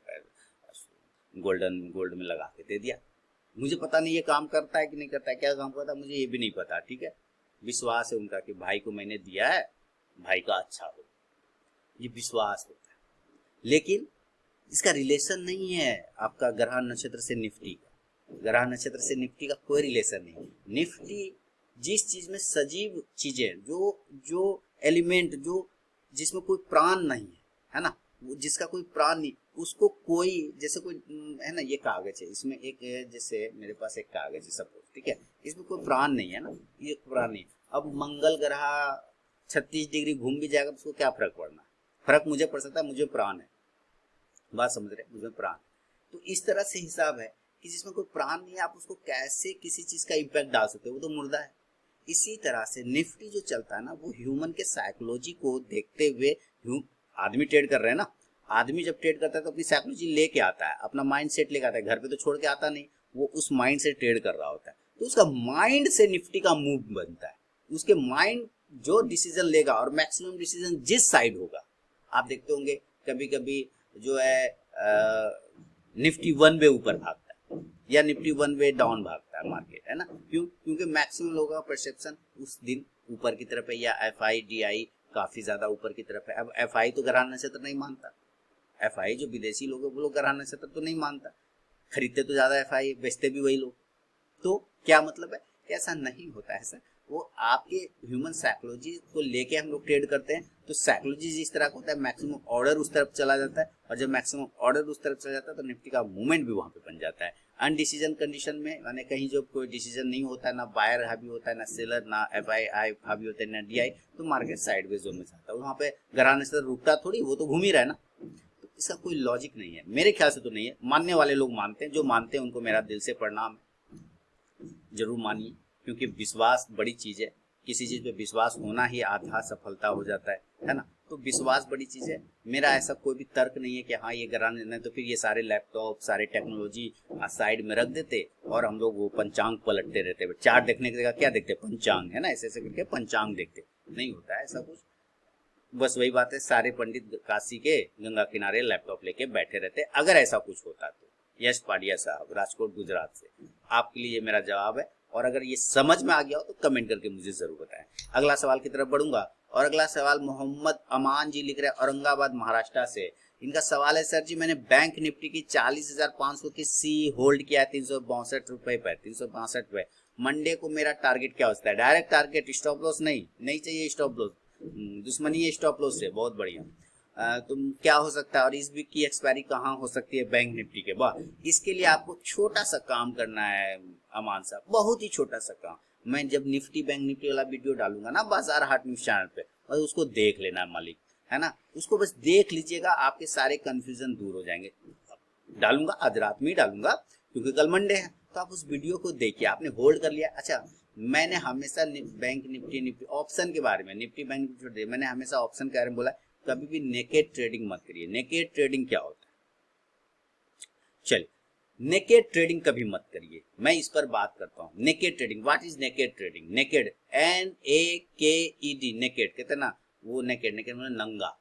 S1: गोल्ड में लगा के दे दिया। मुझे पता नहीं ये काम करता है कि नहीं करता है, क्या काम करता है मुझे ये भी नहीं पता, ठीक है। विश्वास है उनका कि भाई को मैंने दिया है, भाई का अच्छा हो, ये विश्वास होता है। लेकिन इसका रिलेशन नहीं है आपका ग्रह नक्षत्र से निफ्टी का, ग्रह नक्षत्र से निफ्टी का कोई रिलेशन नहीं। निफ्टी जिस चीज में सजीव चीजें, जो एलिमेंट, जो जिसमें कोई प्राण नहीं है ना, जिसका कोई प्राण नहीं, उसको कोई, जैसे कोई है ना, ये कागज है, इसमें एक, जैसे मेरे पास एक कागज है सपोज, ठीक है, इसमें कोई प्राण नहीं है ना, ये प्राण नहीं। अब मंगल ग्रह 36 डिग्री घूम भी जाएगा, उसको क्या फर्क पड़ना है? फर्क मुझे पड़ सकता है, मुझे प्राण है, बात समझ रहे, मुझे प्राण। तो इस तरह से हिसाब है कि जिसमें कोई प्राण नहीं है, आप उसको कैसे किसी चीज का इम्पैक्ट डाल सकते हो, वो तो मुर्दा है। इसी तरह से निफ्टी जो चलता है ना, वो ह्यूमन के साइकोलॉजी को देखते हुए, आदमी ट्रेड कर रहे हैं ना, आदमी जब ट्रेड करता है तो अपनी साइकोलॉजी लेके आता है, अपना माइंड सेट लेके आता है, घर पे तो छोड़ के आता नहीं, वो उस माइंड से ट्रेड कर रहा होता है। तो उसका माइंड से निफ्टी का मूव बनता है, उसके माइंड जो डिसीजन लेगा, और मैक्सिमम डिसीजन जिस साइड होगा। आप देखते होंगे कभी कभी जो है निफ्टी वन वे ऊपर भागता है या निफ्टी वन वे डाउन भागता है मार्केट, है ना, क्यों? क्योंकि मैक्सिमम लोगों का परसेप्शन उस दिन ऊपर की तरफ है, या एफआई डीआई काफी ज्यादा ऊपर की तरफ है। अब एफआई तो ग्रह नक्षत्र नहीं मानता, एफआई जो विदेशी लोग है वो लोग ग्रह नक्षत्र तो नहीं मानता, खरीदते तो ज्यादा एफआई, बेचते भी वही लोग। तो क्या मतलब है? ऐसा नहीं होता है सर, वो आपके ह्यूमन साइकोलॉजी को लेके हम लोग ट्रेड करते हैं। तो साइकोलॉजी जिस तरह का होता है, मैक्सिमम ऑर्डर उस तरफ चला जाता है, और जब मैक्सिमम ऑर्डर उस तरफ चला जाता है तो निफ्टी का मूवमेंट भी वहां पे बन जाता है। अनडिसीजन कंडीशन में माने कहीं जो कोई डिसीजन नहीं होता है, ना बायर हावी होता है, ना सेलर, ना FII हावी होता है, ना DI, तो मार्केट साइडवेज जोन में जाता है। वहाँ पे घराने से रुकता थोड़ी, वो तो घूम ही रहा है ना। तो इसका कोई लॉजिक नहीं है, मेरे ख्याल से तो नहीं है। मानने वाले लोग मानते हैं, जो मानते हैं उनको मेरा दिल से प्रणाम, जरूर मानिए, क्योंकि विश्वास बड़ी चीज है। किसी चीज पे विश्वास होना ही आधा सफलता हो जाता है ना। तो विश्वास बड़ी चीज है। मेरा ऐसा कोई भी तर्क नहीं है कि हाँ ये कराने, नहीं तो फिर ये सारे लैपटॉप, सारे टेक्नोलॉजी साइड में रख देते और हम लोग वो पंचांग पलटते रहते। चार्ट देखने की जगह क्या देखते, पंचांग, है ना, ऐसे ऐसे करके पंचांग देखते। नहीं होता है ऐसा कुछ। बस वही बात है, सारे पंडित काशी के गंगा किनारे लैपटॉप लेके बैठे रहते, अगर ऐसा कुछ होता तो। यश पाडिया साहब, राजकोट गुजरात से, आपके लिए ये मेरा जवाब है। और अगर ये समझ में आ गया हो तो कमेंट करके मुझे जरूर बताएं। अगला सवाल की तरफ बढ़ूंगा, और अगला सवाल मोहम्मद अमान जी लिख रहे हैं औरंगाबाद महाराष्ट्र से। इनका सवाल है, सर जी मैंने बैंक निफ्टी की 40,500 की सी होल्ड किया है 362 रुपए पर, 362 रुपए। मंडे को मेरा टारगेट क्या होता है? डायरेक्ट टारगेट, स्टॉप लॉस नहीं चाहिए स्टॉप लॉस, दुश्मनी है स्टॉप लॉस से, बहुत बढ़िया। तुम क्या हो सकता है, और इस वीक की एक्सपायरी कहाँ हो सकती है बैंक निफ्टी के बाद? इसके लिए आपको छोटा सा काम करना है अमान साहब, बहुत ही छोटा सा काम। मैं जब निफ्टी बैंक निफ्टी वाला वीडियो डालूंगा ना बाजार हाट न्यूज चैनल पे, और उसको देख लेना मालिक, है ना, उसको बस देख लीजिएगा, आपके सारे कंफ्यूजन दूर हो जाएंगे। डालूंगा आज रात में ही डालूंगा, क्योंकि कल मंडे है, तो आप उस वीडियो को देखिए। आपने होल्ड कर लिया, अच्छा मैंने हमेशा बैंक निफ्टी ऑप्शन के बारे में, निफ्टी बैंक निफ्टी मैंने हमेशा ऑप्शन के बारे में बोला, कभी भी नेकेड ट्रेडिंग मत करिए। नेकेड ट्रेडिंग क्या होता है? चलिए, नेकेड ट्रेडिंग कभी मत करिए, मैं इस पर बात करता हूँ। Naked trading, what is naked trading? Naked, NAKED, naked कहते हैं ना, वो नेकेड, नेकेड मतलब नंगा,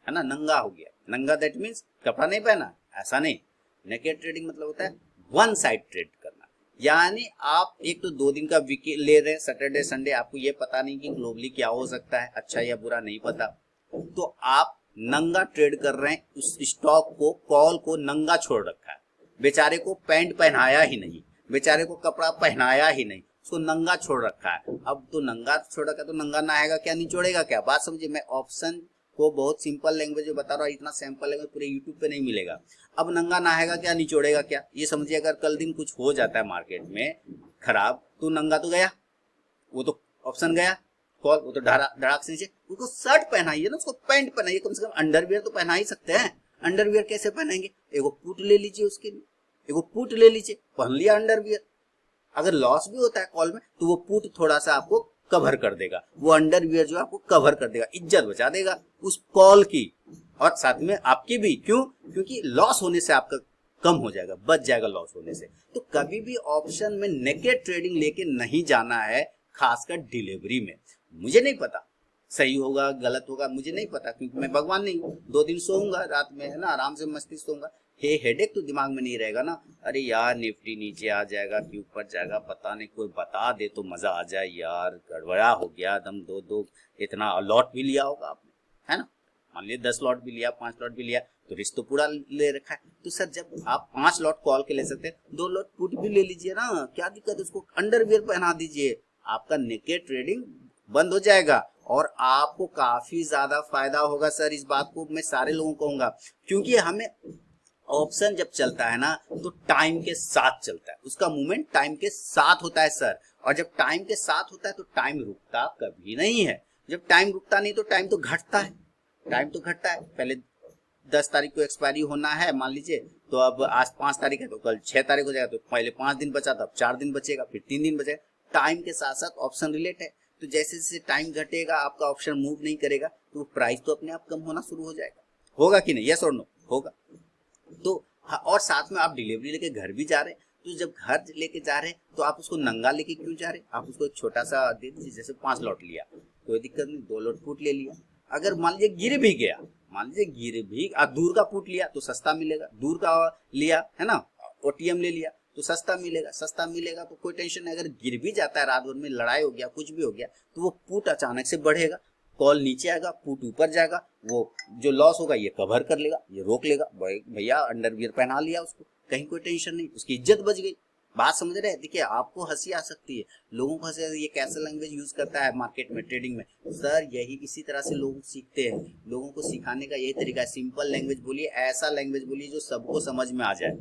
S1: है ना, नंगा हो गया। नंगा दैट मीन्स कपड़ा नहीं पहना, ऐसा नहीं। नेकेड ट्रेडिंग मतलब होता है वन साइड ट्रेड करना, यानी आप एक तो 2 दिन का वीक ले रहे हैं, सैटरडे संडे, आपको ये पता नहीं कि ग्लोबली क्या हो सकता है, अच्छा या बुरा नहीं पता, तो आप नंगा ट्रेड कर रहे हैं। उस स्टॉक को, कॉल को नंगा छोड़ रखा है, बेचारे को पैंट पहनाया ही नहीं, बेचारे को कपड़ा पहनाया ही नहीं, उसको नंगा छोड़ रखा है। अब तो नंगा छोड़ रखा, तो नंगा नहाएगा क्या, निचोड़ेगा क्या? बात समझिए, मैं ऑप्शन को बहुत सिंपल लैंग्वेज में बता रहा हूँ, इतना सिंपल लैंग्वेज पूरे यूट्यूब पे नहीं मिलेगा। अब नंगा नहाएगा क्या, निचोड़ेगा क्या, ये समझिए। अगर कल दिन कुछ हो जाता है मार्केट में खराब, तो नंगा तो गया, वो तो ऑप्शन गया, कॉल, वो तो धड़ाक से नीचे। उसको शर्ट पहनाइए ना, उसको पैंट पहनाइए, कम से कम अंडरवियर तो पहना ही सकते हैं। अंडरवियर कैसे पहनेंगे? एगो पुट ले लीजिए, उसके लिए एगो पुट ले लीजिए, पहन लिया अंडरवियर। अगर लॉस भी होता है कॉल में, तो वो पुट थोड़ा सा आपको कवर कर देगा, वो अंडरवियर जो आपको कवर कर देगा, इज्जत बचा देगा उस कॉल की, और साथ में आपकी भी। क्यों? क्योंकि लॉस होने से आपका कम हो जाएगा, बच जाएगा लॉस होने से। तो कभी भी ऑप्शन में नेकेड ट्रेडिंग लेके नहीं जाना है, खासकर डिलीवरी में। मुझे नहीं पता सही होगा गलत होगा, मुझे नहीं पता, क्योंकि मैं भगवान नहीं हूँ। 2 दिन सोऊंगा रात में, है ना, आराम से मस्ती सोऊंगा, हेडेक तो दिमाग में नहीं रहेगा ना। अरे यार निफ्टी नीचे आ जाएगा कि ऊपर जाएगा, पता नहीं, कोई बता दे तो मजा आ जाए यार, गड़बड़ा हो गया दम। 2 इतना लॉट भी लिया होगा आपने, है ना, मान लीजिए 10 लॉट भी लिया, 5 लॉट भी लिया, तो रिस्क तो पूरा ले रखा है। तो सर जब आप 5 लॉट कॉल के ले सकते हैं, 2 लॉट पुट भी ले लीजिए ना, क्या दिक्कत है? उसको अंडरवियर पहना दीजिए, आपका नेकेड ट्रेडिंग बंद हो जाएगा और आपको काफी ज्यादा फायदा होगा। सर इस बात को मैं सारे लोगों को कहूंगा, क्योंकि हमें ऑप्शन जब चलता है ना, तो टाइम के साथ चलता है, उसका मूवमेंट टाइम के साथ होता है सर। और जब टाइम के साथ होता है तो टाइम रुकता कभी नहीं है। जब टाइम रुकता नहीं तो टाइम तो घटता है, टाइम तो घटता है। पहले 10 तारीख को एक्सपायरी होना है मान लीजिए, तो अब आज 5 तारीख है, तो कल 6 तारीख हो जाएगा, तो पहले 5 दिन बचा था, अब 4 दिन बचेगा, फिर 3 दिन बचेगा। टाइम के साथ साथ ऑप्शन रिलेट है, तो जैसे जैसे टाइम घटेगा, आपका ऑप्शन मूव नहीं करेगा, तो प्राइस तो अपने आप कम होना शुरू हो जाएगा। होगा कि नहीं? यस और नो? होगा। तो हाँ, और साथ में आप डिलीवरी लेके घर भी जा रहे हैं, तो जब घर लेके जा रहे हैं तो आप उसको नंगा लेके क्यों जा रहे हैं? आप उसको एक छोटा सा दे दीजिए, जैसे 5 लॉट लिया, कोई दिक्कत नहीं, 2 लॉट पुट ले लिया। अगर मान लीजिए गिर भी गया, मान लीजिए गिर भी, आप दूर का पुट लिया तो सस्ता मिलेगा, दूर का लिया, है ना, OTM ले लिया तो सस्ता मिलेगा, सस्ता मिलेगा तो कोई टेंशन नहीं। अगर गिर भी जाता है, रात भर में लड़ाई हो गया, कुछ भी हो गया, तो वो पुट अचानक से बढ़ेगा, कॉल नीचे आएगा, पुट ऊपर जाएगा, वो जो लॉस होगा ये कवर कर लेगा, ये रोक लेगा। भैया अंडरवियर पहना लिया उसको, कहीं कोई टेंशन नहीं, उसकी इज्जत बच गई। बात समझ रहे हैं? देखिए आपको हंसी आ सकती है, लोगों को हंसी, ये कैसा लैंग्वेज यूज करता है मार्केट में, ट्रेडिंग में। सर यही इसी तरह से लोग सीखते हैं, लोगों को सिखाने का यही तरीका है। सिंपल लैंग्वेज बोलिए, ऐसा लैंग्वेज बोलिए जो सबको समझ में आ जाए,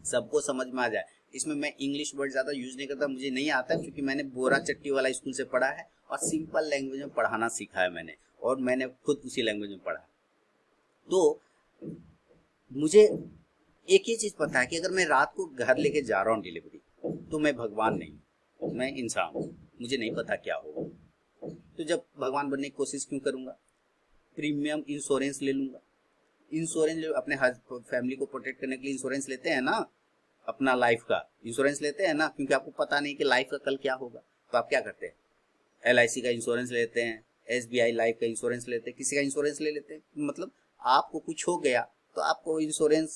S1: सबको समझ में आ जाए। इसमें मैं इंग्लिश वर्ड ज़्यादा यूज नहीं करता, मुझे नहीं आता, क्योंकि मैंने बोरा चट्टी वाला स्कूल से पढ़ा है और सिंपल लैंग्वेज में पढ़ाना सीखा है मैंने, और मैंने खुद उसी लैंग्वेज में पढ़ा। तो मुझे एक ही चीज़ पता है कि अगर मैं रात को घर लेके जा रहा हूँ डिलीवरी, तो मैं भगवान नहीं, मैं इंसान हूँ, मुझे नहीं पता क्या होगा। तो जब भगवान बनने की कोशिश क्यों करूँगा? प्रीमियम इंश्योरेंस ले लूँगा। इंश्योरेंस अपने फैमिली को प्रोटेक्ट करने के लिए इंश्योरेंस लेते हैं ना, अपना लाइफ का इंश्योरेंस लेते हैं ना, क्योंकि आपको पता नहीं कि लाइफ का कल क्या होगा। तो आप क्या करते हैं? LIC का इंश्योरेंस लेते हैं, SBI लाइफ का इंश्योरेंस लेते हैं, किसी का इंश्योरेंस ले लेते हैं। मतलब आपको कुछ हो गया तो आपको इंश्योरेंस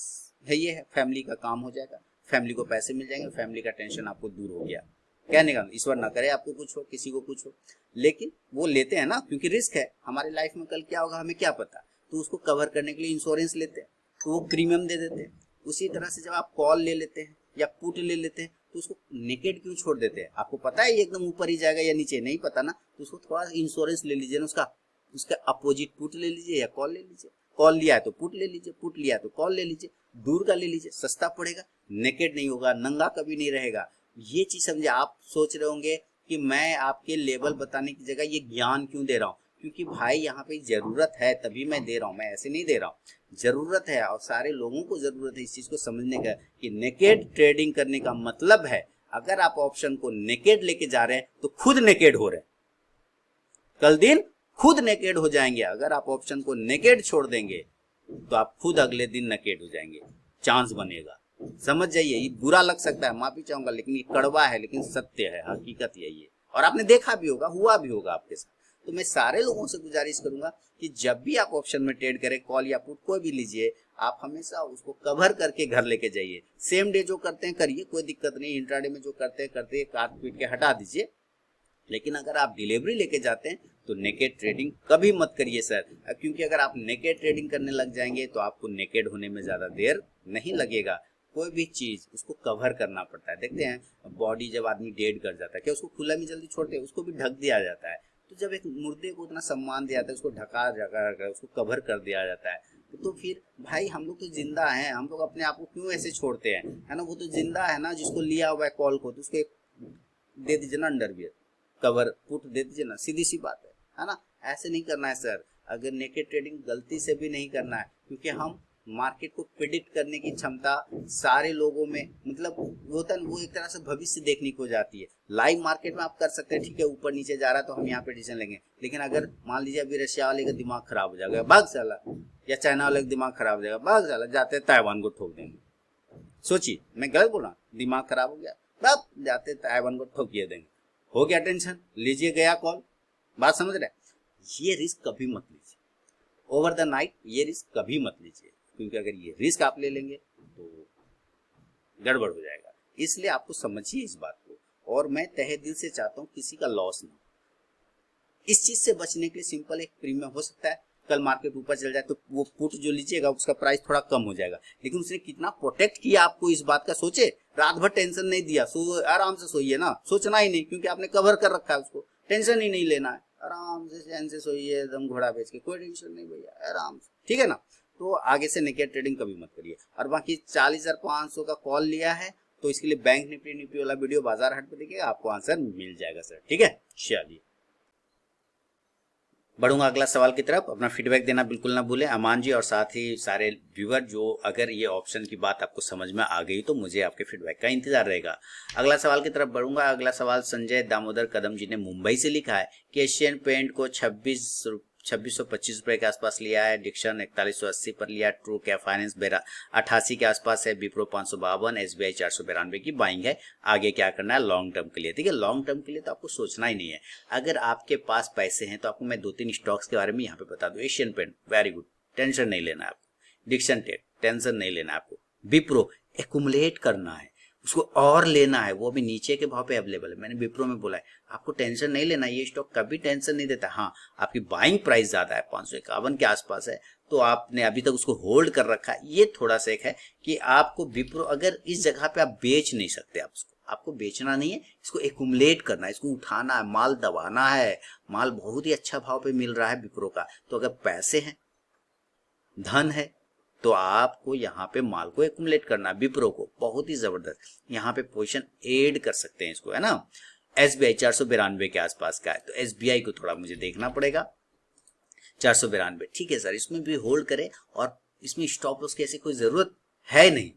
S1: है, ये है, फैमिली का काम हो जाएगा, फैमिली को पैसे मिल जाएंगे, फैमिली का टेंशन आपको दूर हो गया। कहने का ईश्वर ना करे आपको कुछ हो, किसी को कुछ हो, लेकिन वो लेते हैं ना, क्योंकि रिस्क है, हमारे लाइफ में कल क्या होगा हमें क्या पता। तो उसको कवर करने के लिए इंश्योरेंस लेते हैं, तो वो प्रीमियम दे देते हैं। उसी तरह से जब आप कॉल ले लेते हैं या पुट ले लेते हैं, तो उसको नेकेड क्यों छोड़ देते हैं? आपको पता है ये एकदम ऊपर ही जाएगा या नीचे, नहीं पता ना, तो उसको थोड़ा इंश्योरेंस ले लीजिए ना, उसका अपोजिट पुट ले लीजिए या कॉल ले लीजिए। कॉल लिया है तो पुट ले लीजिए, पुट लिया है तो कॉल ले लीजिए, दूर का ले लीजिए, सस्ता पड़ेगा, नेकेड नहीं होगा, नंगा कभी नहीं रहेगा। ये चीज समझे। आप सोच रहे होंगे कि मैं आपके लेवल बताने की जगह ये ज्ञान क्यों दे रहा हूँ, क्योंकि भाई यहाँ पे जरूरत है तभी मैं दे रहा हूँ, मैं ऐसे नहीं दे रहा हूँ, जरूरत है और सारे लोगों को जरूरत है इस चीज को समझने का कि नेकेड ट्रेडिंग करने का मतलब है, अगर आप ऑप्शन को नेकेड लेके जा रहे हैं तो खुद नेकेड हो रहे हैं, कल दिन खुद नेकेड हो जाएंगे। अगर आप ऑप्शन को नेकेड छोड़ देंगे तो आप खुद अगले दिन नेकेड हो जाएंगे, चांस बनेगा। समझ जाइए, ये बुरा लग सकता है, माफी चाहूंगा, लेकिन ये कड़वा है, लेकिन सत्य है, हकीकत यही है, और आपने देखा भी होगा, हुआ भी होगा आपके साथ। तो मैं सारे लोगों से गुजारिश करूंगा कि जब भी आप ऑप्शन में ट्रेड करें, कॉल या पुट कोई भी लीजिए, आप हमेशा उसको कवर करके घर लेके जाइए। सेम डे जो करते हैं करिए, कोई दिक्कत नहीं, इंट्राडे में जो करते हैं करते, काट पीट के हटा दीजिए। लेकिन अगर आप डिलीवरी लेके जाते हैं तो नेकेड ट्रेडिंग कभी मत करिए सर, क्योंकि अगर आप नेकेड ट्रेडिंग करने लग जाएंगे तो आपको नेकेड होने में ज़्यादा देर नहीं लगेगा। कोई भी चीज़ उसको कवर करना पड़ता है। देखते हैं बॉडी जब आदमी डेड कर जाता है, क्या उसको खुला में जल्दी छोड़ते हैं? उसको भी ढक दिया जाता है। तो जब एक मुर्दे को उतना सम्मान दिया जाता है, उसको ढका कर उसको कवर कर दिया जाता है, तो फिर भाई हम लोग तो जिंदा हैं, हम लोग अपने आप को क्यों ऐसे छोड़ते हैं, है ना? वो तो जिंदा है ना, जिसको लिया हुआ है कॉल को, तो उसको दे दीजिए ना अंडरवियर, कवर पुट दे दीजिए ना, सीधी सी बात है ना? ऐसे नहीं करना है सर। अगर नेकेड ट्रेडिंग गलती से भी नहीं करना है, क्योंकि हम मार्केट को प्रिडिक्ट करने की क्षमता सारे लोगों में, मतलब होता है, वो एक तरह से भविष्य देखने को जाती है। लाइव मार्केट में आप कर सकते हैं, ठीक है, ऊपर नीचे जा रहा है तो हम यहाँ पे डिसीजन लेंगे, लेकिन अगर मान लीजिए अभी रशिया वाले का दिमाग खराब हो जाएगा, भाग साला, या चाइना वाले का दिमाग खराब हो जाएगा, भाग साला, जाते ताइवान को ठोक देंगे। सोचिए, मैं गलत बोल रहा हूँ? दिमाग खराब हो गया, भाग जाते ताइवान को ठोकिए देंगे, हो गया टेंशन, लीजिए गया कॉल। बात समझ रहे? ये रिस्क कभी मत लीजिए, ओवर द नाइट ये रिस्क कभी मत लीजिए, क्योंकि अगर ये रिस्क आप ले लेंगे तो गड़बड़ हो जाएगा। इसलिए आपको समझिए इस बात को, और मैं तहे दिल से चाहता हूँ किसी का लॉस ना। इस चीज से बचने के लिए सिंपल एक प्रीमियम हो सकता है, कल मार्केट ऊपर चल जाए तो वो पुट जो लीजिएगा उसका प्राइस थोड़ा कम हो जाएगा, लेकिन उसने कितना प्रोटेक्ट किया आपको इस बात का सोचे। रात भर टेंशन नहीं दिया, आराम से सोइए ना, सोचना ही नहीं, क्योंकि आपने कवर कर रखा है, उसको टेंशन ही नहीं लेना है, आराम से चैन से सोइए, एकदम घोड़ा बेच के, कोई टेंशन नहीं भैया, आराम से, ठीक है ना? तो आगे से नेकेड ट्रेडिंग कभी मत करिए। और बाकी 40,500 का कॉल लिया है तो इसके लिए बैंक निफ्टी वाला वीडियो बाजार हाट पे देखिएगा, आपको आंसर मिल जाएगा सर, ठीक है? चलिए बढ़ूंगा अगला सवाल की तरफ। अपना फीडबैक देना बिल्कुल ना भूलें अमान जी, और साथ ही सारे व्यूअर, जो अगर ये ऑप्शन की बात आपको समझ में आ गई तो मुझे आपके फीडबैक का इंतजार रहेगा। अगला सवाल की तरफ बढ़ूंगा। अगला सवाल संजय दामोदर कदम जी ने मुंबई से लिखा है कि एशियन पेंट को 2625 रुपए के आसपास लिया है, डिक्शन 4180 पर लिया, ट्रू कैप फाइनेंस 88 के आसपास है, विप्रो 552, SBI 492 की बाइंग है। आगे क्या करना है लॉन्ग टर्म के लिए? ठीक है, लॉन्ग टर्म के लिए तो आपको सोचना ही नहीं है। अगर आपके पास पैसे हैं तो आपको मैं 2-3 स्टॉक्स के बारे में यहाँ पे बता दूं। Asian paint very good, tension नहीं लेना है आपको। डिक्शन टेक टेंशन नहीं लेना है आपको। विप्रो एक्युमुलेट करना है, उसको और लेना है, वो भी नीचे के भाव पे अवेलेबल है। मैंने विप्रो में बोला है आपको टेंशन नहीं लेना, ये स्टॉक कभी टेंशन नहीं देता। हाँ, आपकी बाइंग प्राइस ज्यादा है, 551 के आसपास है, तो आपने अभी तक उसको होल्ड कर रखा है। ये थोड़ा सा एक है कि आपको विप्रो अगर इस जगह पे आप बेच नहीं सकते, आप उसको, आपको बेचना नहीं है, इसको एक्युमुलेट करना है, इसको उठाना है, माल दबाना है। माल बहुत ही अच्छा भाव पे मिल रहा है विप्रो का, तो अगर पैसे हैं, धन है, तो आपको यहाँ पे माल को एक्युमुलेट करना, विप्रो को, बहुत ही जबरदस्त यहाँ पे पोजीशन ऐड कर सकते हैं इसको, है ना। SBI 492 के आसपास का है, तो SBI को थोड़ा मुझे देखना पड़ेगा। 492 ठीक है सर, इसमें भी होल्ड करें और इसमें स्टॉप लॉस की ऐसी कोई जरूरत है नहीं,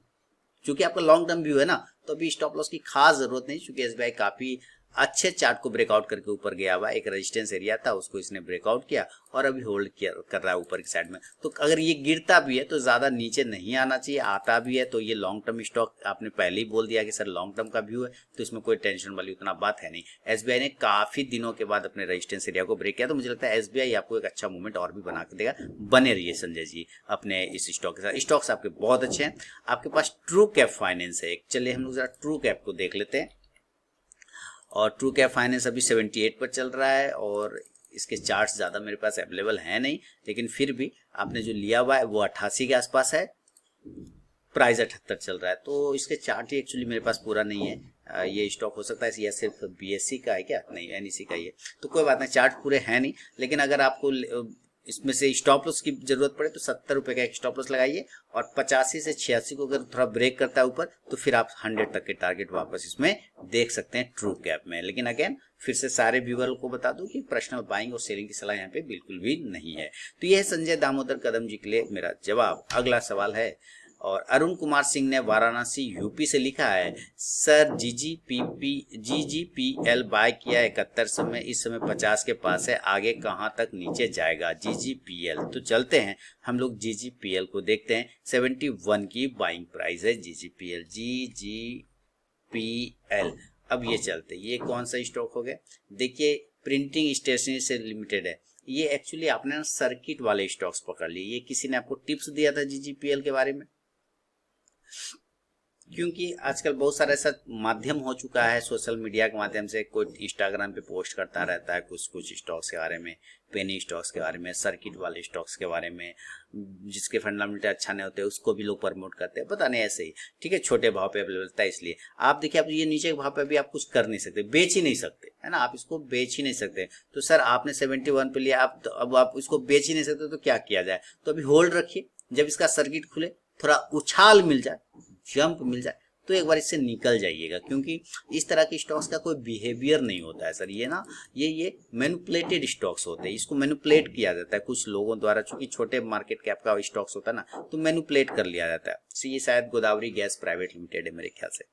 S1: क्योंकि आपका लॉन्ग टर्म व्यू है ना, तो अभी स्टॉप लॉस की खास जरूरत नहीं, क्योंकि SBI काफी अच्छे चार्ट को ब्रेकआउट करके ऊपर गया हुआ, एक रेजिस्टेंस एरिया था उसको इसने ब्रेकआउट किया और अभी होल्ड किया कर रहा है ऊपर की साइड में। तो अगर ये गिरता भी है तो ज्यादा नीचे नहीं आना चाहिए, आता भी है तो ये लॉन्ग टर्म स्टॉक, आपने पहले ही बोल दिया कि सर लॉन्ग टर्म का व्यू है, तो इसमें कोई टेंशन वाली उतना बात है नहीं। SBI ने काफी दिनों के बाद अपने रेजिस्टेंस एरिया को ब्रेक किया, तो मुझे लगता है SBI आपको एक अच्छा मूवमेंट और भी बना के देगा। बने रहिए संजय जी अपने इस स्टॉक के साथ, स्टॉक्स आपके बहुत अच्छे हैं। आपके पास ट्रू कैप फाइनेंस है, चलिए हम लोग जरा ट्रू कैप को देख लेते हैं। और ट्रू कैप फाइनेंस अभी 78 पर चल रहा है और इसके चार्ट्स ज़्यादा मेरे पास अवेलेबल है नहीं, लेकिन फिर भी आपने जो लिया हुआ है वो 88 के आसपास है, प्राइस 78 चल रहा है, तो इसके चार्ट ही एक्चुअली मेरे पास पूरा नहीं है। ये स्टॉक हो सकता है या सिर्फ BSE का है क्या, नहीं NSE का ही है, तो कोई बात नहीं, चार्ट पूरे हैं नहीं। लेकिन अगर आपको इसमें से स्टॉप लॉस की जरूरत पड़े तो 70 रुपए का एक स्टॉप लॉस लगाइए, और 85 से 86 को अगर थोड़ा ब्रेक करता है ऊपर तो फिर आप 100 तक के टारगेट वापस इसमें देख सकते हैं ट्रू कैप में। लेकिन अगेन फिर से सारे व्यूअर को बता दूं कि पर्सनल बाइंग और सेलिंग की सलाह यहाँ पे बिल्कुल भी नहीं है। तो यह है संजय दामोदर कदम जी के लिए मेरा जवाब। अगला सवाल है, और अरुण कुमार सिंह ने वाराणसी यूपी से लिखा है, सर GGPL बाय किया 71 में, इस समय 50 के पास है, आगे कहां तक नीचे जाएगा GGPL। तो चलते हैं हम लोग GGPL को देखते हैं, 71 की बाइंग प्राइस है GGPL। अब ये चलते, ये कौन सा स्टॉक हो गया, देखिए प्रिंटिंग स्टेशनरी से लिमिटेड है, ये एक्चुअली आपने सर्किट वाले स्टॉक्स पकड़ लिए, ये किसी ने आपको टिप्स दिया था GGPL के बारे में, क्योंकि आजकल बहुत सारा ऐसा माध्यम हो चुका है सोशल मीडिया के माध्यम से, कोई इंस्टाग्राम पे पोस्ट करता रहता है कुछ स्टॉक्स के बारे में, पेनी स्टॉक्स के बारे में, सर्किट वाले स्टॉक्स के बारे में, जिसके फंडामेंटल अच्छा नहीं होते उसको भी लोग प्रमोट करते हैं, पता नहीं ऐसे ही, ठीक है, छोटे भाव पे अवेलेबल था इसलिए। आप देखिए, आप ये नीचे के भाव पे भी आप कुछ कर नहीं सकते, बेच ही नहीं सकते, है ना, आप इसको बेच ही नहीं सकते। तो सर आपने 71 पे लिया, आप अब आप इसको बेच ही नहीं सकते, तो क्या किया जाए, तो अभी होल्ड रखिए, जब इसका सर्किट खुले, थोड़ा उछाल मिल जाए, जंप मिल जाए, तो एक बार इससे निकल जाइएगा, क्योंकि इस तरह के स्टॉक्स का कोई बिहेवियर नहीं होता है सर, ये ना ये मैनिपुलेटेड स्टॉक्स होते हैं, इसको मैनिपुलेट किया जाता है कुछ लोगों द्वारा, चूंकि छोटे मार्केट कैप का स्टॉक्स होता है ना, तो मैनिपुलेट कर लिया जाता है। ये शायद गोदावरी गैस प्राइवेट लिमिटेड है मेरे ख्याल से,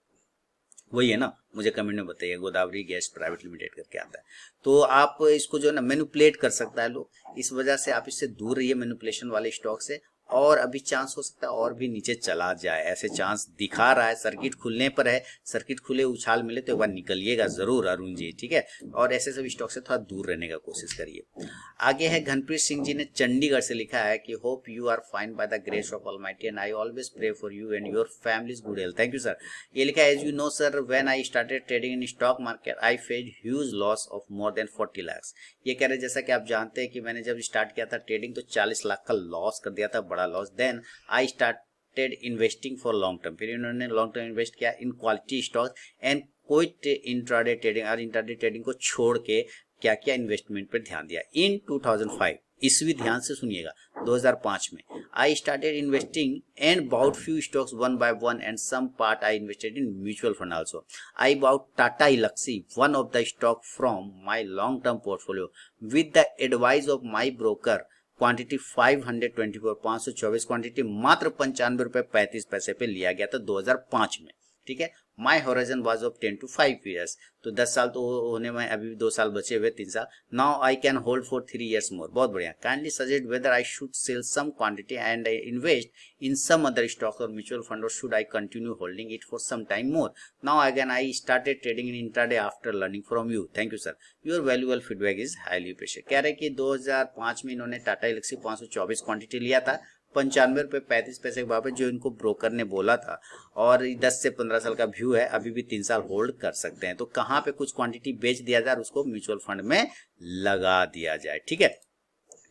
S1: वही है ना, मुझे कमेंट में बताइए, गोदावरी गैस प्राइवेट लिमिटेड करके आता है। तो आप इसको जो है ना मैनिपुलेट कर सकता है लोग, इस वजह से आप इससे दूर रहिए मैनिपुलेशन वाले स्टॉक से, और अभी चांस हो सकता है और भी नीचे चला जाए, ऐसे चांस दिखा रहा है, सर्किट खुलने पर है, सर्किट खुले उछाल मिले तो एक बार निकलिएगा जरूर अरुण जी, ठीक है, और ऐसे सब स्टॉक से थोड़ा दूर रहने का कोशिश करिए। आगे है घनप्रीत सिंह जी ने चंडीगढ़ से लिखा है कि hope you are fine by the grace of almighty and I always pray for you and your families good health. Thank you sir. ये लिखा है, as you know sir, when I started trading in stock market I faced huge loss of more than 40 lakh. ये कह रहे जैसा कि आप जानते हैं कि मैंने जब स्टार्ट किया था ट्रेडिंग तो 40 लाख का लॉस कर दिया था, बड़ा loss. Then I started investing for long term, फिर इन्होंने लॉन्ग टर्म इन्वेस्ट किया in quality stock and quit intraday trading, और इंट्राडे ट्रेडिंग को छोड़ के क्या क्या इन्वेस्टमेंट पर ध्यान दिया। इन 2005, इसवी ध्यान से सुनिएगा, 2005 में I started investing and bought few stocks one by one and some part I invested in mutual fund also. I bought Tata Elxsi, one of the stock from my long term portfolio with the advice of my broker, quantity 524, 524 quantity मात्र 95 रुपए 35 पैसे पे लिया गया था 2005 में, ठीक है। My horizon was of 10 to 5 years, तो 10 साल तो होने में अभी भी 2 साल बचे हुए, 3 साल। Now I can hold for 3 years more, बहुत बढ़िया। Kindly suggest whether I should sell some quantity and I invest in some other stocks और म्यूचुअल फंड, और should I continue holding it for some time more. Now again I started trading in intraday after learning from you. Thank you sir, your valuable feedback is highly appreciated. कह रहे कि 2005 में इन्होंने Tata Elxsi 524 quantity लिया था, 95 रुपए 35 पैसे के भाव पे, जो इनको ब्रोकर ने बोला था, और 10 से 15 साल का व्यू है, अभी भी 3 साल होल्ड कर सकते हैं। तो कहाँ पे कुछ क्वांटिटी बेच दिया जाए और उसको म्यूचुअल फंड में लगा दिया जाए, ठीक है।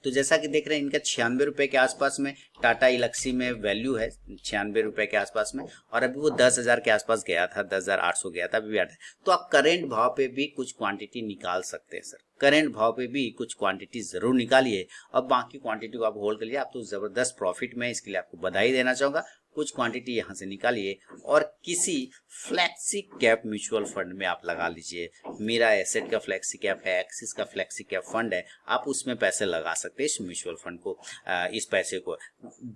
S1: तो जैसा कि देख रहे हैं इनका 96 रुपए के आसपास में टाटा इलेक्सी में वैल्यू है, 96 रुपए के आसपास में, और अभी वो 10,000 के आसपास गया था, 10,800 गया था, अभी भी आता है। तो आप करेंट भाव पे भी कुछ क्वांटिटी निकाल सकते हैं सर, करेंट भाव पे भी कुछ क्वांटिटी जरूर निकालिए और बाकी क्वांटिटी को आप होल्ड कर लिए। आप तो जबरदस्त प्रॉफिट में, इसके लिए आपको बधाई देना चाहूंगा। कुछ क्वांटिटी यहाँ से निकालिए और किसी फ्लैक्सी कैप म्यूचुअल फंड में आप लगा लीजिए। मेरा एसेट का फ्लैक्सी कैप है, एक्सिस का फ्लैक्सी कैप फंड है, आप उसमें पैसे लगा सकते हैं। इस म्यूचुअल फंड को, इस पैसे को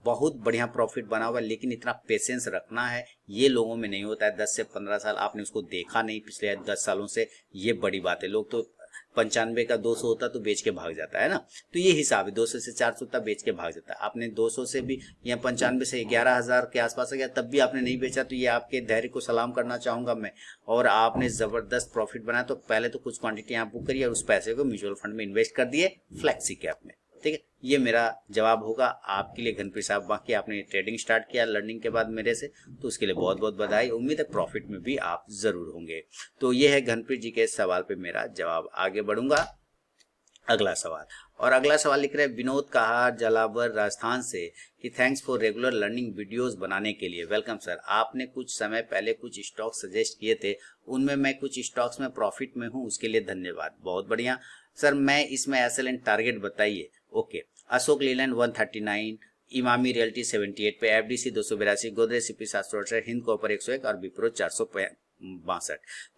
S1: बहुत बढ़िया प्रॉफिट बना हुआ है, लेकिन इतना पेशेंस रखना है, ये लोगों में नहीं होता है। 10 से 15 साल आपने उसको देखा नहीं पिछले 10 सालों से, ये बड़ी बात है। लोग तो 95 का 200 होता तो बेच के भाग जाता है ना, तो ये हिसाब है। 200 से 400 तक बेच के भाग जाता है। आपने 200 से भी या 95 से 11,000 के आसपास गया तब भी आपने नहीं बेचा, तो ये आपके धैर्य को सलाम करना चाहूंगा मैं। और आपने जबरदस्त प्रॉफिट बनाया, तो पहले तो कुछ क्वांटिटी आप बुक करिए और उस पैसे को म्यूचुअल फंड में इन्वेस्ट कर दिए फ्लैक्सी कैप में। ठीक है, ये मेरा जवाब होगा आपके लिए घनप्रीत साहब। बाकी आपने ट्रेडिंग स्टार्ट किया लर्निंग के बाद मेरे से, तो उसके लिए बहुत बहुत बधाई। उम्मीद है प्रॉफिट में भी आप जरूर होंगे। तो ये है घनप्रीत जी के सवाल पे मेरा जवाब। आगे बढ़ूंगा अगला सवाल, और अगला सवाल लिख रहे हैं विनोद कहार जलावर राजस्थान से कि thanks for regular learning videos बनाने के लिए। Welcome sir. आपने कुछ समय पहले कुछ स्टॉक सजेस्ट किए थे, उनमें मैं कुछ स्टॉक्स में प्रॉफिट में हूं, उसके लिए धन्यवाद। बहुत बढ़िया सर, मैं इसमें एसएलएन टारगेट बताइए। ओके, अशोक लीलैंड 139, इमामी रियल्टी 78 पे, FDC 282, Godrej CP 768, Hind copper 101 और विप्रो 462।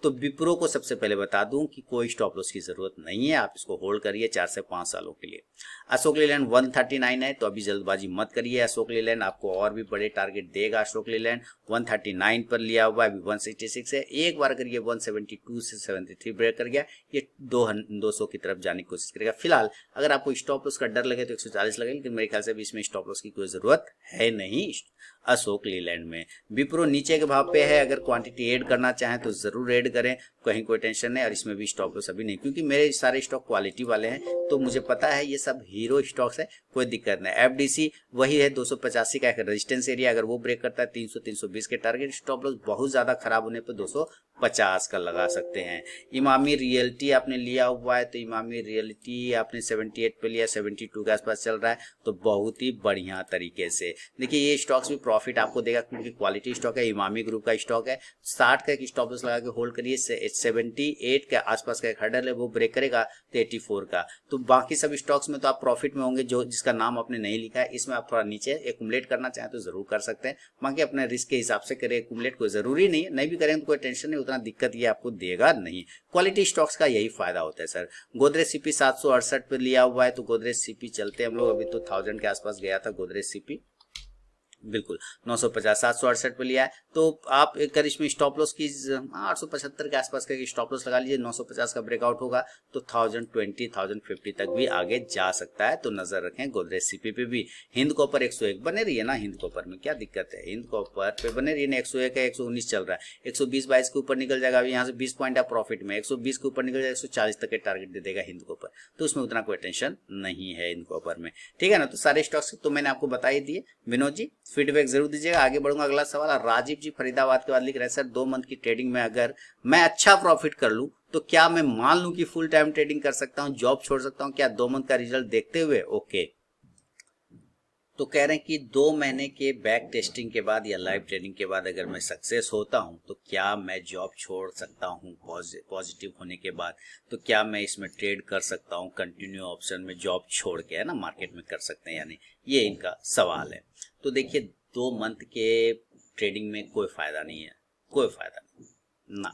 S1: तो विप्रो को सबसे पहले बता दूं कि कोई स्टॉप लॉस की जरूरत नहीं है, आप इसको होल्ड करिए 4 से 5 सालों के लिए। अशोक लीलैंड 139 है, तो अभी जल्दबाजी मत करिए। अशोक लीलैंड आपको और भी बड़े टारगेट देगा। अशोक लीलैंड 139 पर लिया हुआ है, अभी 166 है। एक बार अगर ये 172 से 73 ब्रेक कर गया, ये 200 की तरफ जाने की कोशिश करेगा। फिलहाल अगर आपको स्टॉप लॉस का डर लगे तो 140 लगे, लेकिन मेरे ख्याल से भी इसमें स्टॉप लॉस की कोई जरूरत है नहीं अशोक लीलैंड में। विप्रो नीचे के भाव पे है, अगर क्वांटिटी ऐड करना चाहें तो जरूर ऐड करें, कहीं कोई टेंशन नहीं। और इसमें भी स्टॉप लॉस अभी नहीं, क्योंकि मेरे सारे स्टॉक क्वालिटी वाले हैं, तो मुझे पता है ये सब हीरो स्टॉक्स है, कोई दिक्कत नहीं। एफडीसी वही है 285 का एक रेजिस्टेंस एरिया, अगर वो ब्रेक करता है 300 320 के टारगेट। स्टॉप लॉस बहुत ज्यादा खराब होने पर 250 का लगा सकते हैं। इमामी रियल्टी आपने लिया हुआ है, तो इमामी रियल्टी आपने 78 पे लिया, 72 के आसपास चल रहा है, तो बहुत ही बढ़िया तरीके से देखिए ये स्टॉक्स भी प्रॉफिट आपको देगा, क्योंकि क्वालिटी स्टॉक है, इमामी ग्रुप का स्टॉक है। 60 का एक स्टॉप लॉस लगा के होल्ड करिए। 78 के आसपास का एक हर्डल है, वो ब्रेक करेगा तो 84 का। तो बाकी सब स्टॉक्स में तो आप प्रॉफिट में होंगे, जो जिसका नाम आपने नहीं लिखा है। इसमें आप थोड़ा नीचे एक्यूमुलेट करना चाहें तो जरूर कर सकते हैं, बाकी अपने रिस्क के हिसाब से करें। एक्यूमुलेट कोई जरूरी नहीं है, नहीं भी करेंगे तो कोई टेंशन नहीं, उतना दिक्कत ये आपको देगा नहीं। क्वालिटी स्टॉक्स का यही फायदा होता है सर। गोदरेज सीपी 768 पे लिया हुआ है, तो गोदरेज सीपी चलते हैं हम लोग। अभी तो 1000 के आसपास गया था गोदरेज सीपी, बिल्कुल 950 768 पे लिया है। तो आप एक कर इसमें स्टॉप लॉस की 875 के आसपास का स्टॉप लॉस लगा लीजिए। 950 का ब्रेकआउट होगा तो 1020 1050 तक भी आगे जा सकता है, तो नजर रखें गोदरेज सीपी पे भी। हिंद कॉपर 101 बने रही है ना, हिंद कॉपर में क्या दिक्कत है, हिंद कॉपर पे बने रही है ना। 101 है, 119 चल रहा है, 120-22 के ऊपर निकल जाएगा। अभी यहाँ से 20 पॉइंट आप प्रॉफिट में, 120 के ऊपर निकल जाएगा, 140 तक के टारगेट दे देगा हिंद कॉपर, तो उसमें उतना कोई टेंशन नहीं है हिंद कॉपर में। ठीक है ना, तो सारे स्टॉक्स तो मैंने आपको बता ही दिए। विनोद जी फीडबैक जरूर दीजिएगा। आगे बढ़ूंगा अगला सवाल। राजीव जी फरीदाबाद के बाद लिख रहे हैं सर 2 मंथ की ट्रेडिंग में अगर मैं अच्छा प्रॉफिट कर लूं तो क्या मैं मान लूं कि फुल टाइम ट्रेडिंग कर सकता हूं, जॉब छोड़ सकता हूं क्या 2 मंथ का रिजल्ट देखते हुए? ओके, तो कह रहे हैं कि 2 महीने के बैक टेस्टिंग के बाद या लाइव ट्रेडिंग के बाद अगर मैं सक्सेस होता हूं तो क्या मैं जॉब छोड़ सकता हूं पॉजिटिव होने के बाद? तो क्या मैं इसमें ट्रेड कर सकता हूं कंटिन्यू ऑप्शन में जॉब छोड़ के, है ना, मार्केट में कर सकते हैं यानी, ये इनका सवाल है। तो देखिए 2 मंथ के ट्रेडिंग में कोई फायदा नहीं है, कोई फायदा नहीं ना,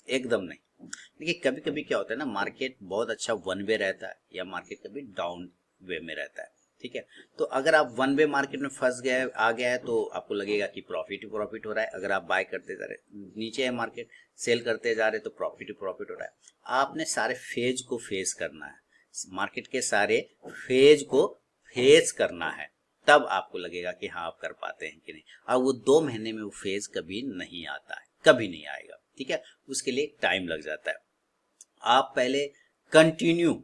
S1: एकदम नहीं। देखिए कभी कभी क्या होता है ना, मार्केट बहुत अच्छा वन वे रहता है या मार्केट कभी डाउन वे में रहता है। ठीक है, तो अगर आप वन वे मार्केट में फंस गए आ गया है तो आपको लगेगा कि प्रॉफिट ही प्रॉफिट हो रहा है। अगर आप बाय करते जा रहे, नीचे है मार्केट, सेल करते जा रहे तो प्रॉफिट ही प्रॉफिट हो रहा है। आपने सारे फेज को फेस करना है, मार्केट के सारे फेज को फेस करना है, तब आपको लगेगा कि हाँ आप कर पाते हैं कि नहीं। और वो 2 महीने में वो फेज कभी नहीं आता है, कभी नहीं आएगा। ठीक है, उसके लिए टाइम लग जाता है। आप पहले कंटिन्यू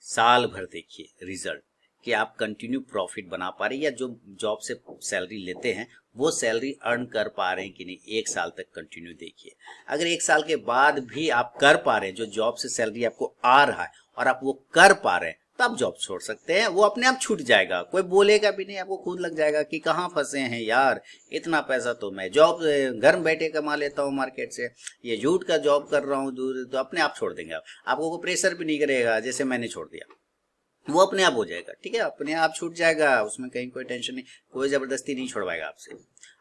S1: साल भर देखिए रिजल्ट, कि आप कंटिन्यू प्रॉफिट बना पा रहे हैं, या जो जॉब से सैलरी लेते हैं वो सैलरी अर्न कर पा रहे हैं कि नहीं। 1 साल तक कंटिन्यू देखिए। अगर 1 साल के बाद भी आप कर पा रहे हैं, जो जॉब से सैलरी आपको आ रहा है और आप वो कर पा रहे हैं, तो आप जॉब छोड़ सकते हैं, वो अपने आप छूट जाएगा, कोई बोलेगा भी नहीं, आपको खुद लग जाएगा कि कहाँ फंसे हैं यार, इतना पैसा तो मैं जॉब घर में बैठे कमा लेता हूँ मार्केट से, ये झूठ का जॉब कर रहा हूँ दूर, तो अपने आप छोड़ देंगे आप, आपको कोई प्रेशर भी नहीं करेगा, जैसे मैंने छोड़ दिया वो अपने आप हो जाएगा, ठीक है, अपने आप छूट जाएगा, उसमें कहीं कोई टेंशन नहीं, कोई जबरदस्ती नहीं छोड़वाएगा आपसे,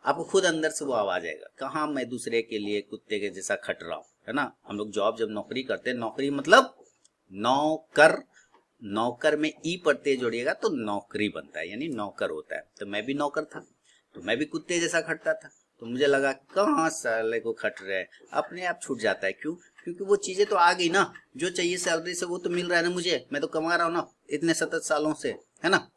S1: आपको खुद अंदर से वो आवाज आएगा, कहाँ मैं दूसरे के लिए कुत्ते के जैसा खट रहा हूँ, है ना। हम लोग जॉब जब नौकरी करते हैं, नौकरी मतलब नौकर, नौकर में ई प्रत्यय जोड़िएगा तो नौकरी बनता है, यानी नौकर होता है। तो मैं भी नौकर था, तो मैं भी कुत्ते जैसा खटता था, तो मुझे लगा कहाँ साले को खट रहे, अपने आप छूट जाता है। क्यों? क्योंकि वो चीजें तो आ गई ना, जो चाहिए सैलरी से वो तो मिल रहा है ना मुझे, मैं तो कमा रहा हूँ ना इतने 7 सालों से, है ना,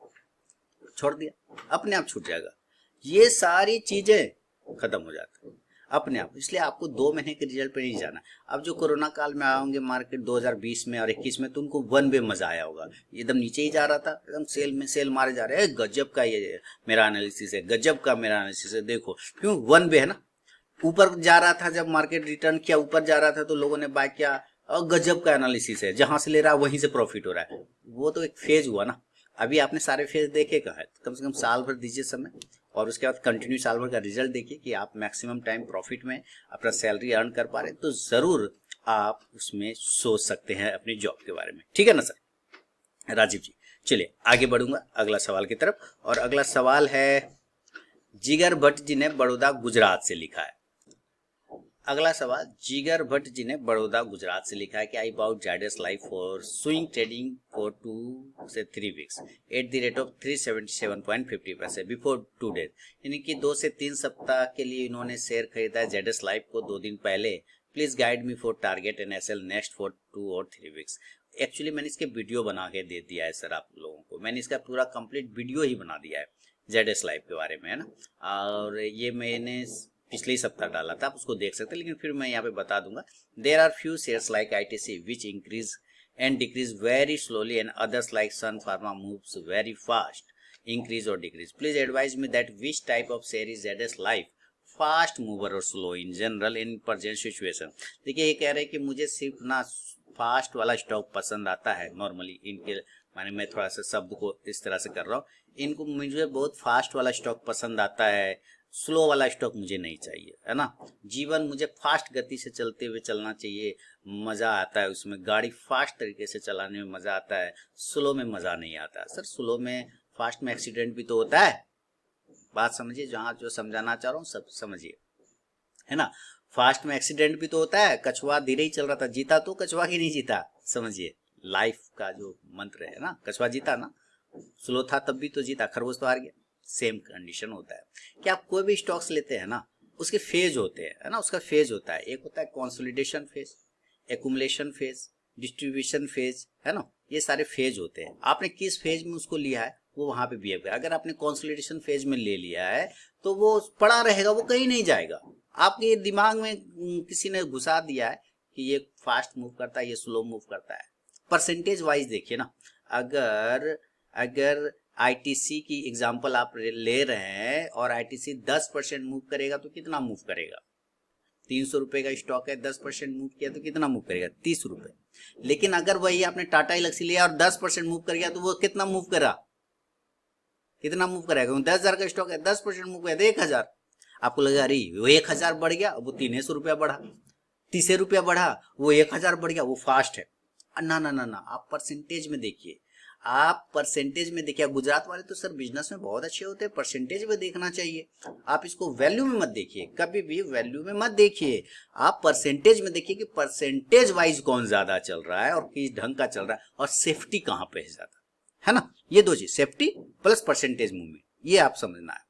S1: छोड़ दिया, अपने आप छूट जाएगा, ये सारी चीजें खत्म हो जाती है अपने आप। इसलिए आपको 2 महीने के रिजल्ट पे नहीं जाना। अब जो कोरोना काल में आए होंगे मार्केट 2020 में और 21 में, तो उनको वन वे मजा आया होगा, एकदम नीचे ही जा रहा था, एकदम सेल में सेल मारे जा रहे हैं, गजब का ये मेरा एनालिसिस है, गजब का मेरा एनालिसिस है, देखो क्यों वन वे है ना, ऊपर जा रहा था, जब मार्केट रिटर्न किया ऊपर जा रहा था तो लोगों ने बाय किया, और गजब का एनालिसिस है, जहां से ले रहा है वहीं से प्रॉफिट हो रहा है, वो तो एक फेज हुआ ना। अभी आपने सारे फेज देखे कहा है, कम से कम साल भर दीजिए समय, और उसके बाद कंटिन्यू साल भर का रिजल्ट देखिए कि आप मैक्सिमम टाइम प्रॉफिट में अपना सैलरी अर्न कर पा रहे हैं, तो जरूर आप उसमें सोच सकते हैं अपनी जॉब के बारे में, ठीक है ना सर राजीव जी। चलिए आगे बढ़ूंगा अगला सवाल की तरफ, और अगला सवाल है जिगर भट्ट जी ने बड़ौदा गुजरात से लिखा है। अगला सवाल जिगर भट्ट जी ने बड़ौदा गुजरात से लिखा है कि I bought Zydus life for swing trading for 2 से 3 weeks at the rate of 377.50 before 2 days, यानी कि 2 से 3 सप्ताह के लिए इन्होंने शेयर खरीदा है जायडस लाइफ को 2 दिन पहले। Please guide me for target and SL next for 2 और 3 वीक्स। एक्चुअली मैंने इसके वीडियो बना के दे दिया है सर आप लोगों को, मैंने इसका पूरा कंप्लीट वीडियो ही बना दिया है जेडएस लाइफ के बारे में, है ना, और ये मैंने पिछले ही सप्ताह डाला था, आप उसको देख सकते हैं, लेकिन फिर मैं यहाँ पे बता दूंगा। There are few shares like ITC which increase and decrease very slowly and others like Sun Pharma moves very fast increase और decrease. Please advise me that which type of share is ZS life, fast mover और slow in general in present situation. देखिए ये कह रहे हैं कि मुझे सिर्फ ना फास्ट वाला स्टॉक पसंद आता है, नॉर्मली इनके माने मैं थोड़ा सा शब्द को इस तरह से कर रहा हूँ, इनको मुझे बहुत फास्ट वाला स्टॉक पसंद आता है, स्लो वाला स्टॉक मुझे नहीं चाहिए, है ना। जीवन मुझे फास्ट गति से चलते हुए चलना चाहिए, मजा आता है उसमें, गाड़ी फास्ट तरीके से चलाने में मजा आता है, स्लो में मजा नहीं आता सर। स्लो में फास्ट में एक्सीडेंट भी तो होता है, बात समझिए, जहाँ जो समझाना चाह रहा हूँ सब समझिए, है ना। फास्ट में एक्सीडेंट भी तो होता है, कछुआ धीरे ही चल रहा था, जीता तो कछुआ ही नहीं जीता, समझिए लाइफ का जो मंत्र है ना, कछुआ जीता ना, स्लो था तब भी तो जीता, खरगोश तो हार गया। सेम कंडीशन होता है कि आप कोई भी स्टॉक्स लेते हैं ना, उसके फेज होते हैं, है ना, उसका फेज होता है, एक होता है consolidation phase, accumulation phase, distribution phase, है ना, ये सारे फेज होते हैं। आपने किस फेज में उसको लिया है वो वहां पे बिहेव करेगा। अगर आपने कंसोलिडेशन फेज में ले लिया है तो वो पड़ा रहेगा, वो कहीं नहीं जाएगा, आपके दिमाग में किसी ने घुसा दिया है कि ये फास्ट मूव करता है, ये स्लो मूव करता है। परसेंटेज वाइज देखिए ना, अगर आईटीसी की एग्जांपल आप ले रहे हैं और आईटीसी 10% मूव करेगा तो कितना मूव करेगा, 300 रुपए का स्टॉक है, 10% मूव किया तो कितना मूव करेगा, 30 रुपए। लेकिन अगर वही आपने टाटा इलेक्सी लिया और 10% मूव कर गया तो वो कितना मूव करा, कितना मूव करेगा, 10,000 का स्टॉक है, 10% मूव किया तो 1,000। आपको लगा अरे वो 1,000 बढ़ गया, वो 300 रुपया बढ़ा, 30 रुपया बढ़ा, वो 1,000 बढ़ गया, वो फास्ट है। ना ना ना ना, आप परसेंटेज में देखिए, आप परसेंटेज में देखिए। गुजरात वाले तो सर बिजनेस में बहुत अच्छे होते हैं, परसेंटेज में देखना चाहिए, आप इसको वैल्यू में मत देखिए, कभी भी वैल्यू में मत देखिए, आप परसेंटेज में देखिए कि परसेंटेज वाइज कौन ज्यादा चल रहा है और किस ढंग का चल रहा है और सेफ्टी कहां पे है ज्यादा, है ना। ये दो चीज, सेफ्टी प्लस परसेंटेज मूवमेंट, ये आप समझना है।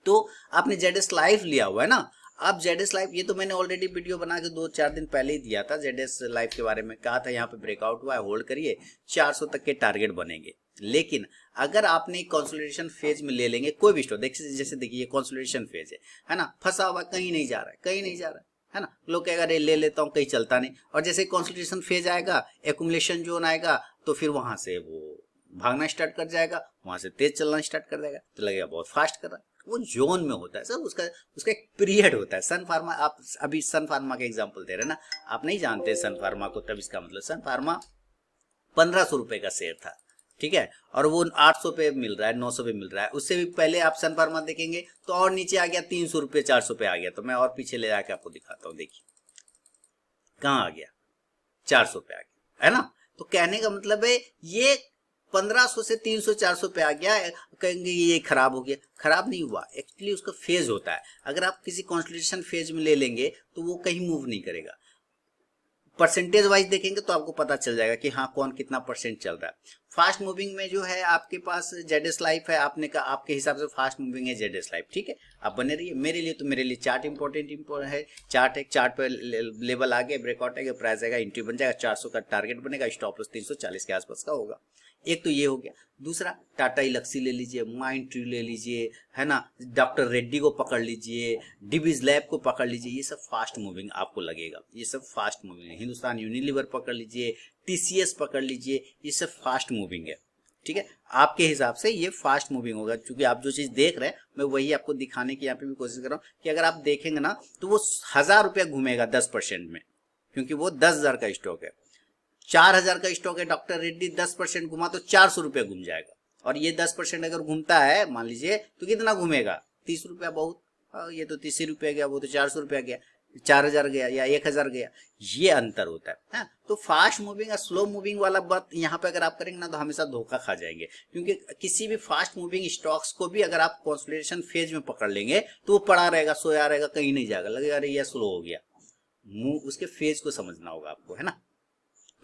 S1: तो आपने जेडएस लाइफ लिया हुआ है ना, आप जेडएस लाइफ, ये तो मैंने ऑलरेडी वीडियो बना के 2-4 दिन पहले ही दिया था, जेडएस लाइफ के बारे में कहा था, यहाँ पे ब्रेकआउट हुआ है, होल्ड करिए, 400 तक के टारगेट बनेंगे। लेकिन अगर आपने कंसोलिडेशन फेज में ले लेंगे कोई भी स्टॉक, देखिए जैसे देखिए कंसोलिडेशन फेज है ना, फंसा हुआ, कहीं नहीं जा रहा है, कहीं नहीं जा रहा है ना, लोग कहेगा अरे ले लेता हूँ, कहीं चलता नहीं, और जैसे कंसोलिडेशन फेज आएगा, एक्युमुलेशन जोन आएगा, तो फिर वहां से वो भागना स्टार्ट कर जाएगा, वहां से तेज चलना स्टार्ट कर देगा, तो लगेगा बहुत फास्ट कर रहा है। वो जोन में होता है सर, उसका एक पीरियड होता है। सन फार्मा, आप अभी सन फार्मा का एग्जांपल दे रहे हैं ना, आप नहीं जानते सन फार्मा को, तब इसका मतलब सन फार्मा 1500 रुपए का शेयर था, ठीक है, और वो 800 पे मिल रहा है, 900 पे मिल रहा है। उससे भी पहले आप सन फार्मा देखेंगे तो और नीचे आ गया, 300 रुपये 400 पे आ गया। तो मैं और पीछे ले जाके आपको दिखाता हूँ, देखिए कहाँ आ गया, 400 पे आ गया, है ना। तो कहने का मतलब है ये 1500 से 300 400 पे आ गया। कहेंगे ये खराब हो गया, खराब नहीं हुआ, एक्चुअली उसका फेज होता है। अगर आप किसी कॉन्स्टिट्यूशन फेज में ले लेंगे तो वो कहीं मूव नहीं करेगा। परसेंटेज वाइज देखेंगे तो आपको पता चल जाएगा कि हाँ कौन कितना परसेंट चल रहा है। फास्ट मूविंग में जो है आपके पास जेडएस लाइफ है, आपने कहा आपके हिसाब से फास्ट मूविंग है जेडएस लाइफ, ठीक है, आप बने रहिए। मेरे लिए चार्ट इंपॉर्टेंट है, चार्ट एक चार्ट पे लेवल आ गया, ब्रेकआउट आएगा, प्राइस आएगा, एंट्री बन जाएगा, 400 का टारगेट बनेगा, स्टॉप लॉस 340 के आसपास का होगा। एक तो ये हो गया। दूसरा टाटा इलक्सी ले लीजिए, माइंड ट्री ले लीजिए, है ना, डॉक्टर रेड्डी को पकड़ लीजिए, डिविज लैब को पकड़ लीजिए, ये सब फास्ट मूविंग आपको लगेगा, ये सब फास्ट मूविंग है। हिंदुस्तान यूनिलीवर पकड़ लीजिए, टीसीएस पकड़ लीजिए, ये सब फास्ट मूविंग है, ठीक है। आपके हिसाब से ये फास्ट मूविंग होगा, क्योंकि आप जो चीज देख रहे हैं मैं वही आपको दिखाने की यहाँ पे भी कोशिश कर रहा हूँ कि अगर आप देखेंगे ना तो वो 1000 रुपया घूमेगा 10% में, क्योंकि वो 10,000 का स्टॉक है। 4000 का स्टॉक है डॉक्टर रेड्डी, 10% घुमा तो 400 रुपया घूम जाएगा। और ये 10% अगर घूमता है मान लीजिए तो कितना घूमेगा, 30 रुपया बहुत, ये तो 30 रुपया गया, वो तो 400 रुपया गया, 4000 गया या 1000 गया, ये अंतर होता है। तो फास्ट मूविंग और स्लो मूविंग वाला बात यहाँ पे अगर आप करेंगे ना तो हमेशा धोखा खा जाएंगे, क्योंकि किसी भी फास्ट मूविंग स्टॉक्स को भी अगर आप कंसोलिडेशन फेज में पकड़ लेंगे तो वो पड़ा रहेगा, सोया रहेगा, कहीं नहीं जाएगा, लगेगा अरे ये स्लो हो गया। उसके फेज को समझना होगा आपको, है ना।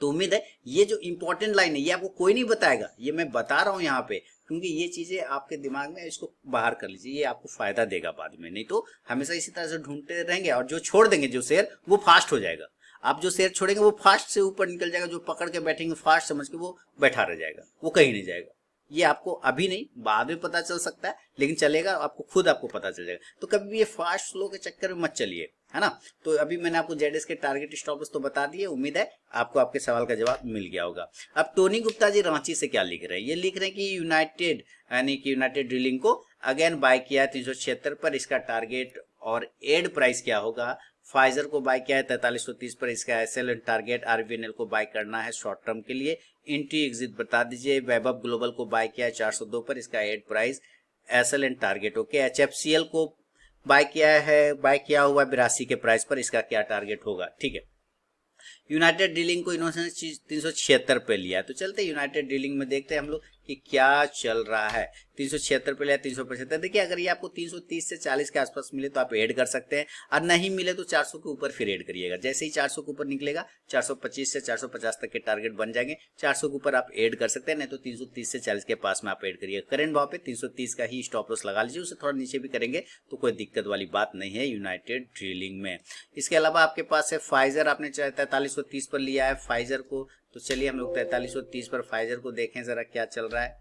S1: तो उम्मीद है ये जो इंपॉर्टेंट लाइन है ये आपको कोई नहीं बताएगा, ये मैं बता रहा हूं यहाँ पे, क्योंकि ये चीजें आपके दिमाग में, इसको बाहर कर लीजिए, ये आपको फायदा देगा बाद में। नहीं तो हमेशा इसी तरह से ढूंढते रहेंगे और जो छोड़ देंगे जो शेयर वो फास्ट हो जाएगा। आप जो शेयर छोड़ेंगे वो फास्ट से ऊपर निकल जाएगा, जो पकड़ के बैठेंगे फास्ट समझ के वो बैठा रह जाएगा, वो कहीं नहीं जाएगा। ये आपको अभी नहीं बाद में पता चल सकता है, लेकिन चलेगा आपको, खुद आपको पता चल जाएगा। तो कभी भी ये फास्ट स्लो के चक्कर में मत चलिए, है ना। तो अभी मैंने आपको जेडएस के टारगेट स्टॉप लॉस तो बता दिए, उम्मीद है आपको आपके सवाल का जवाब मिल गया होगा। अब टोनी गुप्ता जी रांची से क्या लिख रहे हैं, ये लिख रहे हैं कि यूनाइटेड यानी कि यूनाइटेड ड्रिलिंग को अगेन बाय किया है 376 पर, इसका टारगेट और एड प्राइस क्या होगा। फाइजर को बाय किया है 4330 पर, इसका एसएल टारगेट। आरबीएनएल को बाय करना है शॉर्ट टर्म के लिए, एंट्री एग्जिट बता दीजिए। वैभव ग्लोबल को बाय किया है 402 पर, इसका add price, SL and target okay. HFCL को बाय किया हुआ 82 के प्राइस पर, इसका क्या टारगेट होगा, ठीक है। यूनाइटेड डीलिंग को इन्होंने 376 पे लिया, तो चलते यूनाइटेड डीलिंग में देखते हैं हम लोग कि क्या चल रहा है। 376 पे लिया, 375। देखिए अगर ये आपको 330 से 40 के आसपास मिले तो आप ऐड कर सकते हैं, और नहीं मिले तो 400 के ऊपर फिर ऐड करिएगा। जैसे ही 400 के ऊपर निकलेगा 425 से 450 तक के टारगेट बन जाएंगे, 400 के ऊपर आप ऐड कर सकते हैं, नहीं तो 330 से 40 के पास में आप ऐड करिएगा। करंट भाव पे 330 का ही स्टॉप लॉस लगा लीजिए, उसे थोड़ा नीचे भी करेंगे तो कोई दिक्कत वाली बात नहीं है यूनाइटेड ड्रिलिंग में। इसके अलावा आपके पास है फाइजर, आपने 4330 पर लिया है फाइजर को, तो चलिए हम लोग 4330 पर फाइजर को देखें जरा क्या चल रहा है।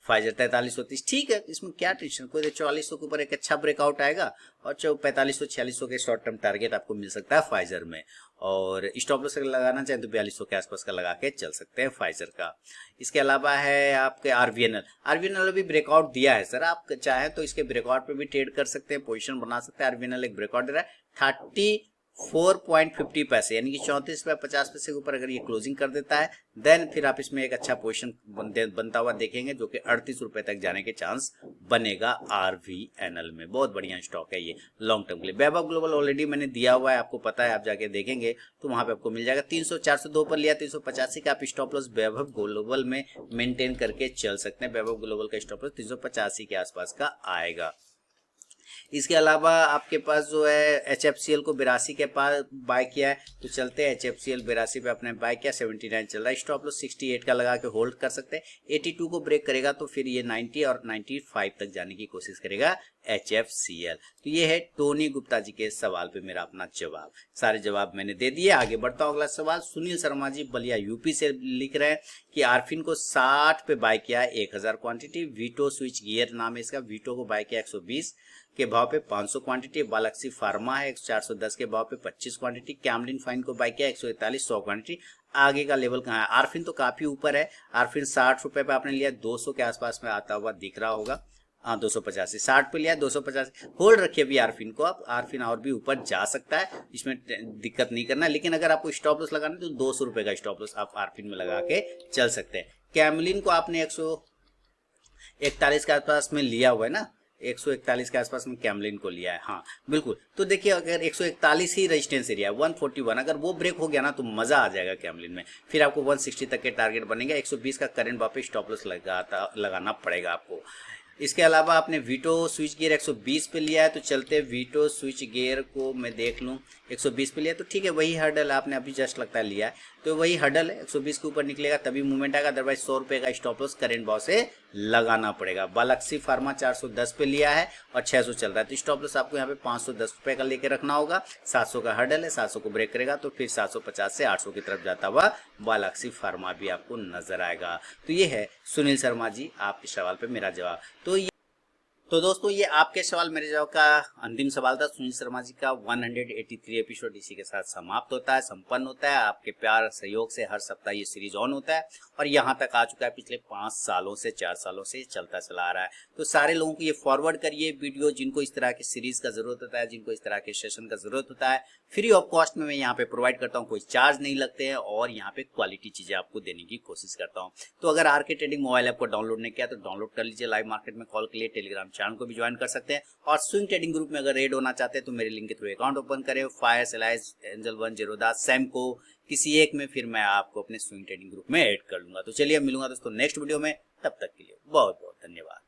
S1: फाइजर 4330 ठीक है, इसमें क्या टेंशन, कोई 4400 के ऊपर एक अच्छा ब्रेकआउट आएगा और 4500-4600 के शॉर्ट टर्म टारगेट आपको मिल सकता है फाइजर में। और स्टॉप लॉस लगाना चाहें तो 4200 के आसपास का लगा के चल सकते हैं फाइजर का। इसके अलावा है आपके आरबीएनएल भी ब्रेकआउट दिया है सर, आप चाहें तो इसके ब्रेकआउट पे भी ट्रेड कर सकते हैं, पोजीशन बना सकते हैं। आरबीएनएल एक ब्रेकआउट दे रहा है 34.50 पैसे, यानी कि 34.50 पैसे के ऊपर अगर ये क्लोजिंग कर देता है देन फिर आप इसमें एक अच्छा पोजीशन बनता हुआ देखेंगे, जो कि 38 रुपए तक जाने के चांस बनेगा आरवीएनएल में। बहुत बढ़िया स्टॉक है ये लॉन्ग टर्म के लिए। वैभव ग्लोबल ऑलरेडी मैंने दिया हुआ है, आपको पता है, आप जाके देखेंगे तो वहां पे आपको मिल जाएगा। 402 पर लिया, 385 का आप स्टॉप लॉस वैभव ग्लोबल में मेंटेन करके चल सकते हैं। वैभव ग्लोबल का स्टॉप लॉस 385 के आसपास का आएगा। इसके अलावा आपके पास जो है एचएफसीएल को 82 के पास बाय किया है, तो चलते हैं एचएफसीएल 82 पे आपने बाय किया, 79 चल रहा है, स्टॉप लॉस 68 का लगा के होल्ड कर सकते हैं। 82 को ब्रेक करेगा तो फिर ये 90 और 95 तक जाने की कोशिश करेगा एचएफसीएल। तो ये है टोनी गुप्ता जी के सवाल पे मेरा अपना जवाब। सारे जवाब मैंने दे दिए, आगे बढ़ता हूं। अगला सवाल सुनील शर्मा जी बलिया यूपी से लिख रहे हैं कि आरफिन को 60 पे बाय किया 1000 क्वांटिटी। वीटो स्विच गियर नाम है इसका, वीटो को बाय किया 120 के भाव पे 500 क्वांटिटी। बालाक्सी फार्मा है 410 के भाव पे 25 क्वांटिटी। कैमलिन फाइन को बाय किया 141 100 क्वांटिटी। आगे का लेवल कहाँ है, आरफिन तो काफी ऊपर है, आरफिन 60 रुपए पे आपने लिया, 200 के आसपास में आता हुआ दिख रहा होगा। हाँ 285 60 पे लिया, 250 होल्ड रखिए अभी आरफिन को आप, आरफिन और भी ऊपर जा सकता है, इसमें दिक्कत नहीं करना। लेकिन अगर आपको स्टॉप लॉस लगाना है तो 200 रुपए का स्टॉप लॉस आप आरफिन में लगा के चल सकते हैं। कैमलिन को आपने 141 के आसपास में लिया हुआ है ना, 141 के आसपास में कैमलिन को लिया है, हाँ बिल्कुल। तो देखिए अगर 141 ही रेजिस्टेंस एरिया है, 141 अगर वो ब्रेक हो गया ना तो मजा आ जाएगा कैमलिन में। फिर आपको 160 तक के टारगेट बनेगा, 120 का करंट वापस स्टॉप लॉस लगाना पड़ेगा आपको। इसके अलावा आपने वीटो स्विच गियर 120 पे लिया है, तो चलते वीटो स्विच गियर को मैं देख लूँ, 120 पे लिया तो ठीक है, वही हर्डल आपने अभी जस्ट लगता है लिया है, तो वही हर्डल है, 120 के ऊपर निकलेगा तभी मूवमेंट आएगा, अदरवाइज 100 रुपये का स्टॉप लॉस करेंट भाव से लगाना पड़ेगा। बालाक्सी फार्मा 410 पे लिया है और 600 चल रहा है, तो स्टॉप लॉस आपको यहाँ पे 510 रुपये का लेके रखना होगा। 700 का हर्डल है, 700 को ब्रेक करेगा तो फिर 750 से 800 की तरफ जाता हुआ बालाक्सी फार्मा भी आपको नजर आएगा। तो ये है सुनील शर्मा जी आपके सवाल पे मेरा जवाब। तो दोस्तों ये आपके सवाल मेरे जवाब का अंतिम सवाल था। सुनील शर्मा जी का 183 एपिसोड इसी के साथ समाप्त होता है, संपन्न होता है। आपके प्यार सहयोग से हर सप्ताह ये सीरीज ऑन होता है और यहाँ तक आ चुका है, पिछले 5 सालों से 4 सालों से चलता चला आ रहा है। तो सारे लोगों को ये फॉरवर्ड करिए वीडियो, जिनको इस तरह की सीरीज का जरूरत होता है, जिनको इस तरह के सेशन का जरूरत होता है। फ्री ऑफ कॉस्ट में मैं यहाँ पे प्रोवाइड करता हूँ, कोई चार्ज नहीं लगते हैं और यहाँ पे क्वालिटी चीजें आपको देने की कोशिश करता हूँ। तो अगर आरके ट्रेडिंग मोबाइल ऐप को डाउनलोड नहीं किया तो डाउनलोड कर लीजिए। लाइव मार्केट में कॉल के लिए टेलीग्राम चैनल को भी ज्वाइन कर सकते हैं और स्विंग ट्रेडिंग ग्रुप में अगर रेड होना चाहते हैं तो मेरे लिंक के थ्रू अकाउंट ओपन करें, फायर, सेलाइज, एंजल वन, जेरोदा, सैम को किसी एक में, फिर मैं आपको अपने स्विंग ट्रेडिंग ग्रुप में ऐड कर लूंगा। तो चलिए अब मिलूंगा दोस्तों नेक्स्ट वीडियो में, तब तक के लिए बहुत बहुत धन्यवाद।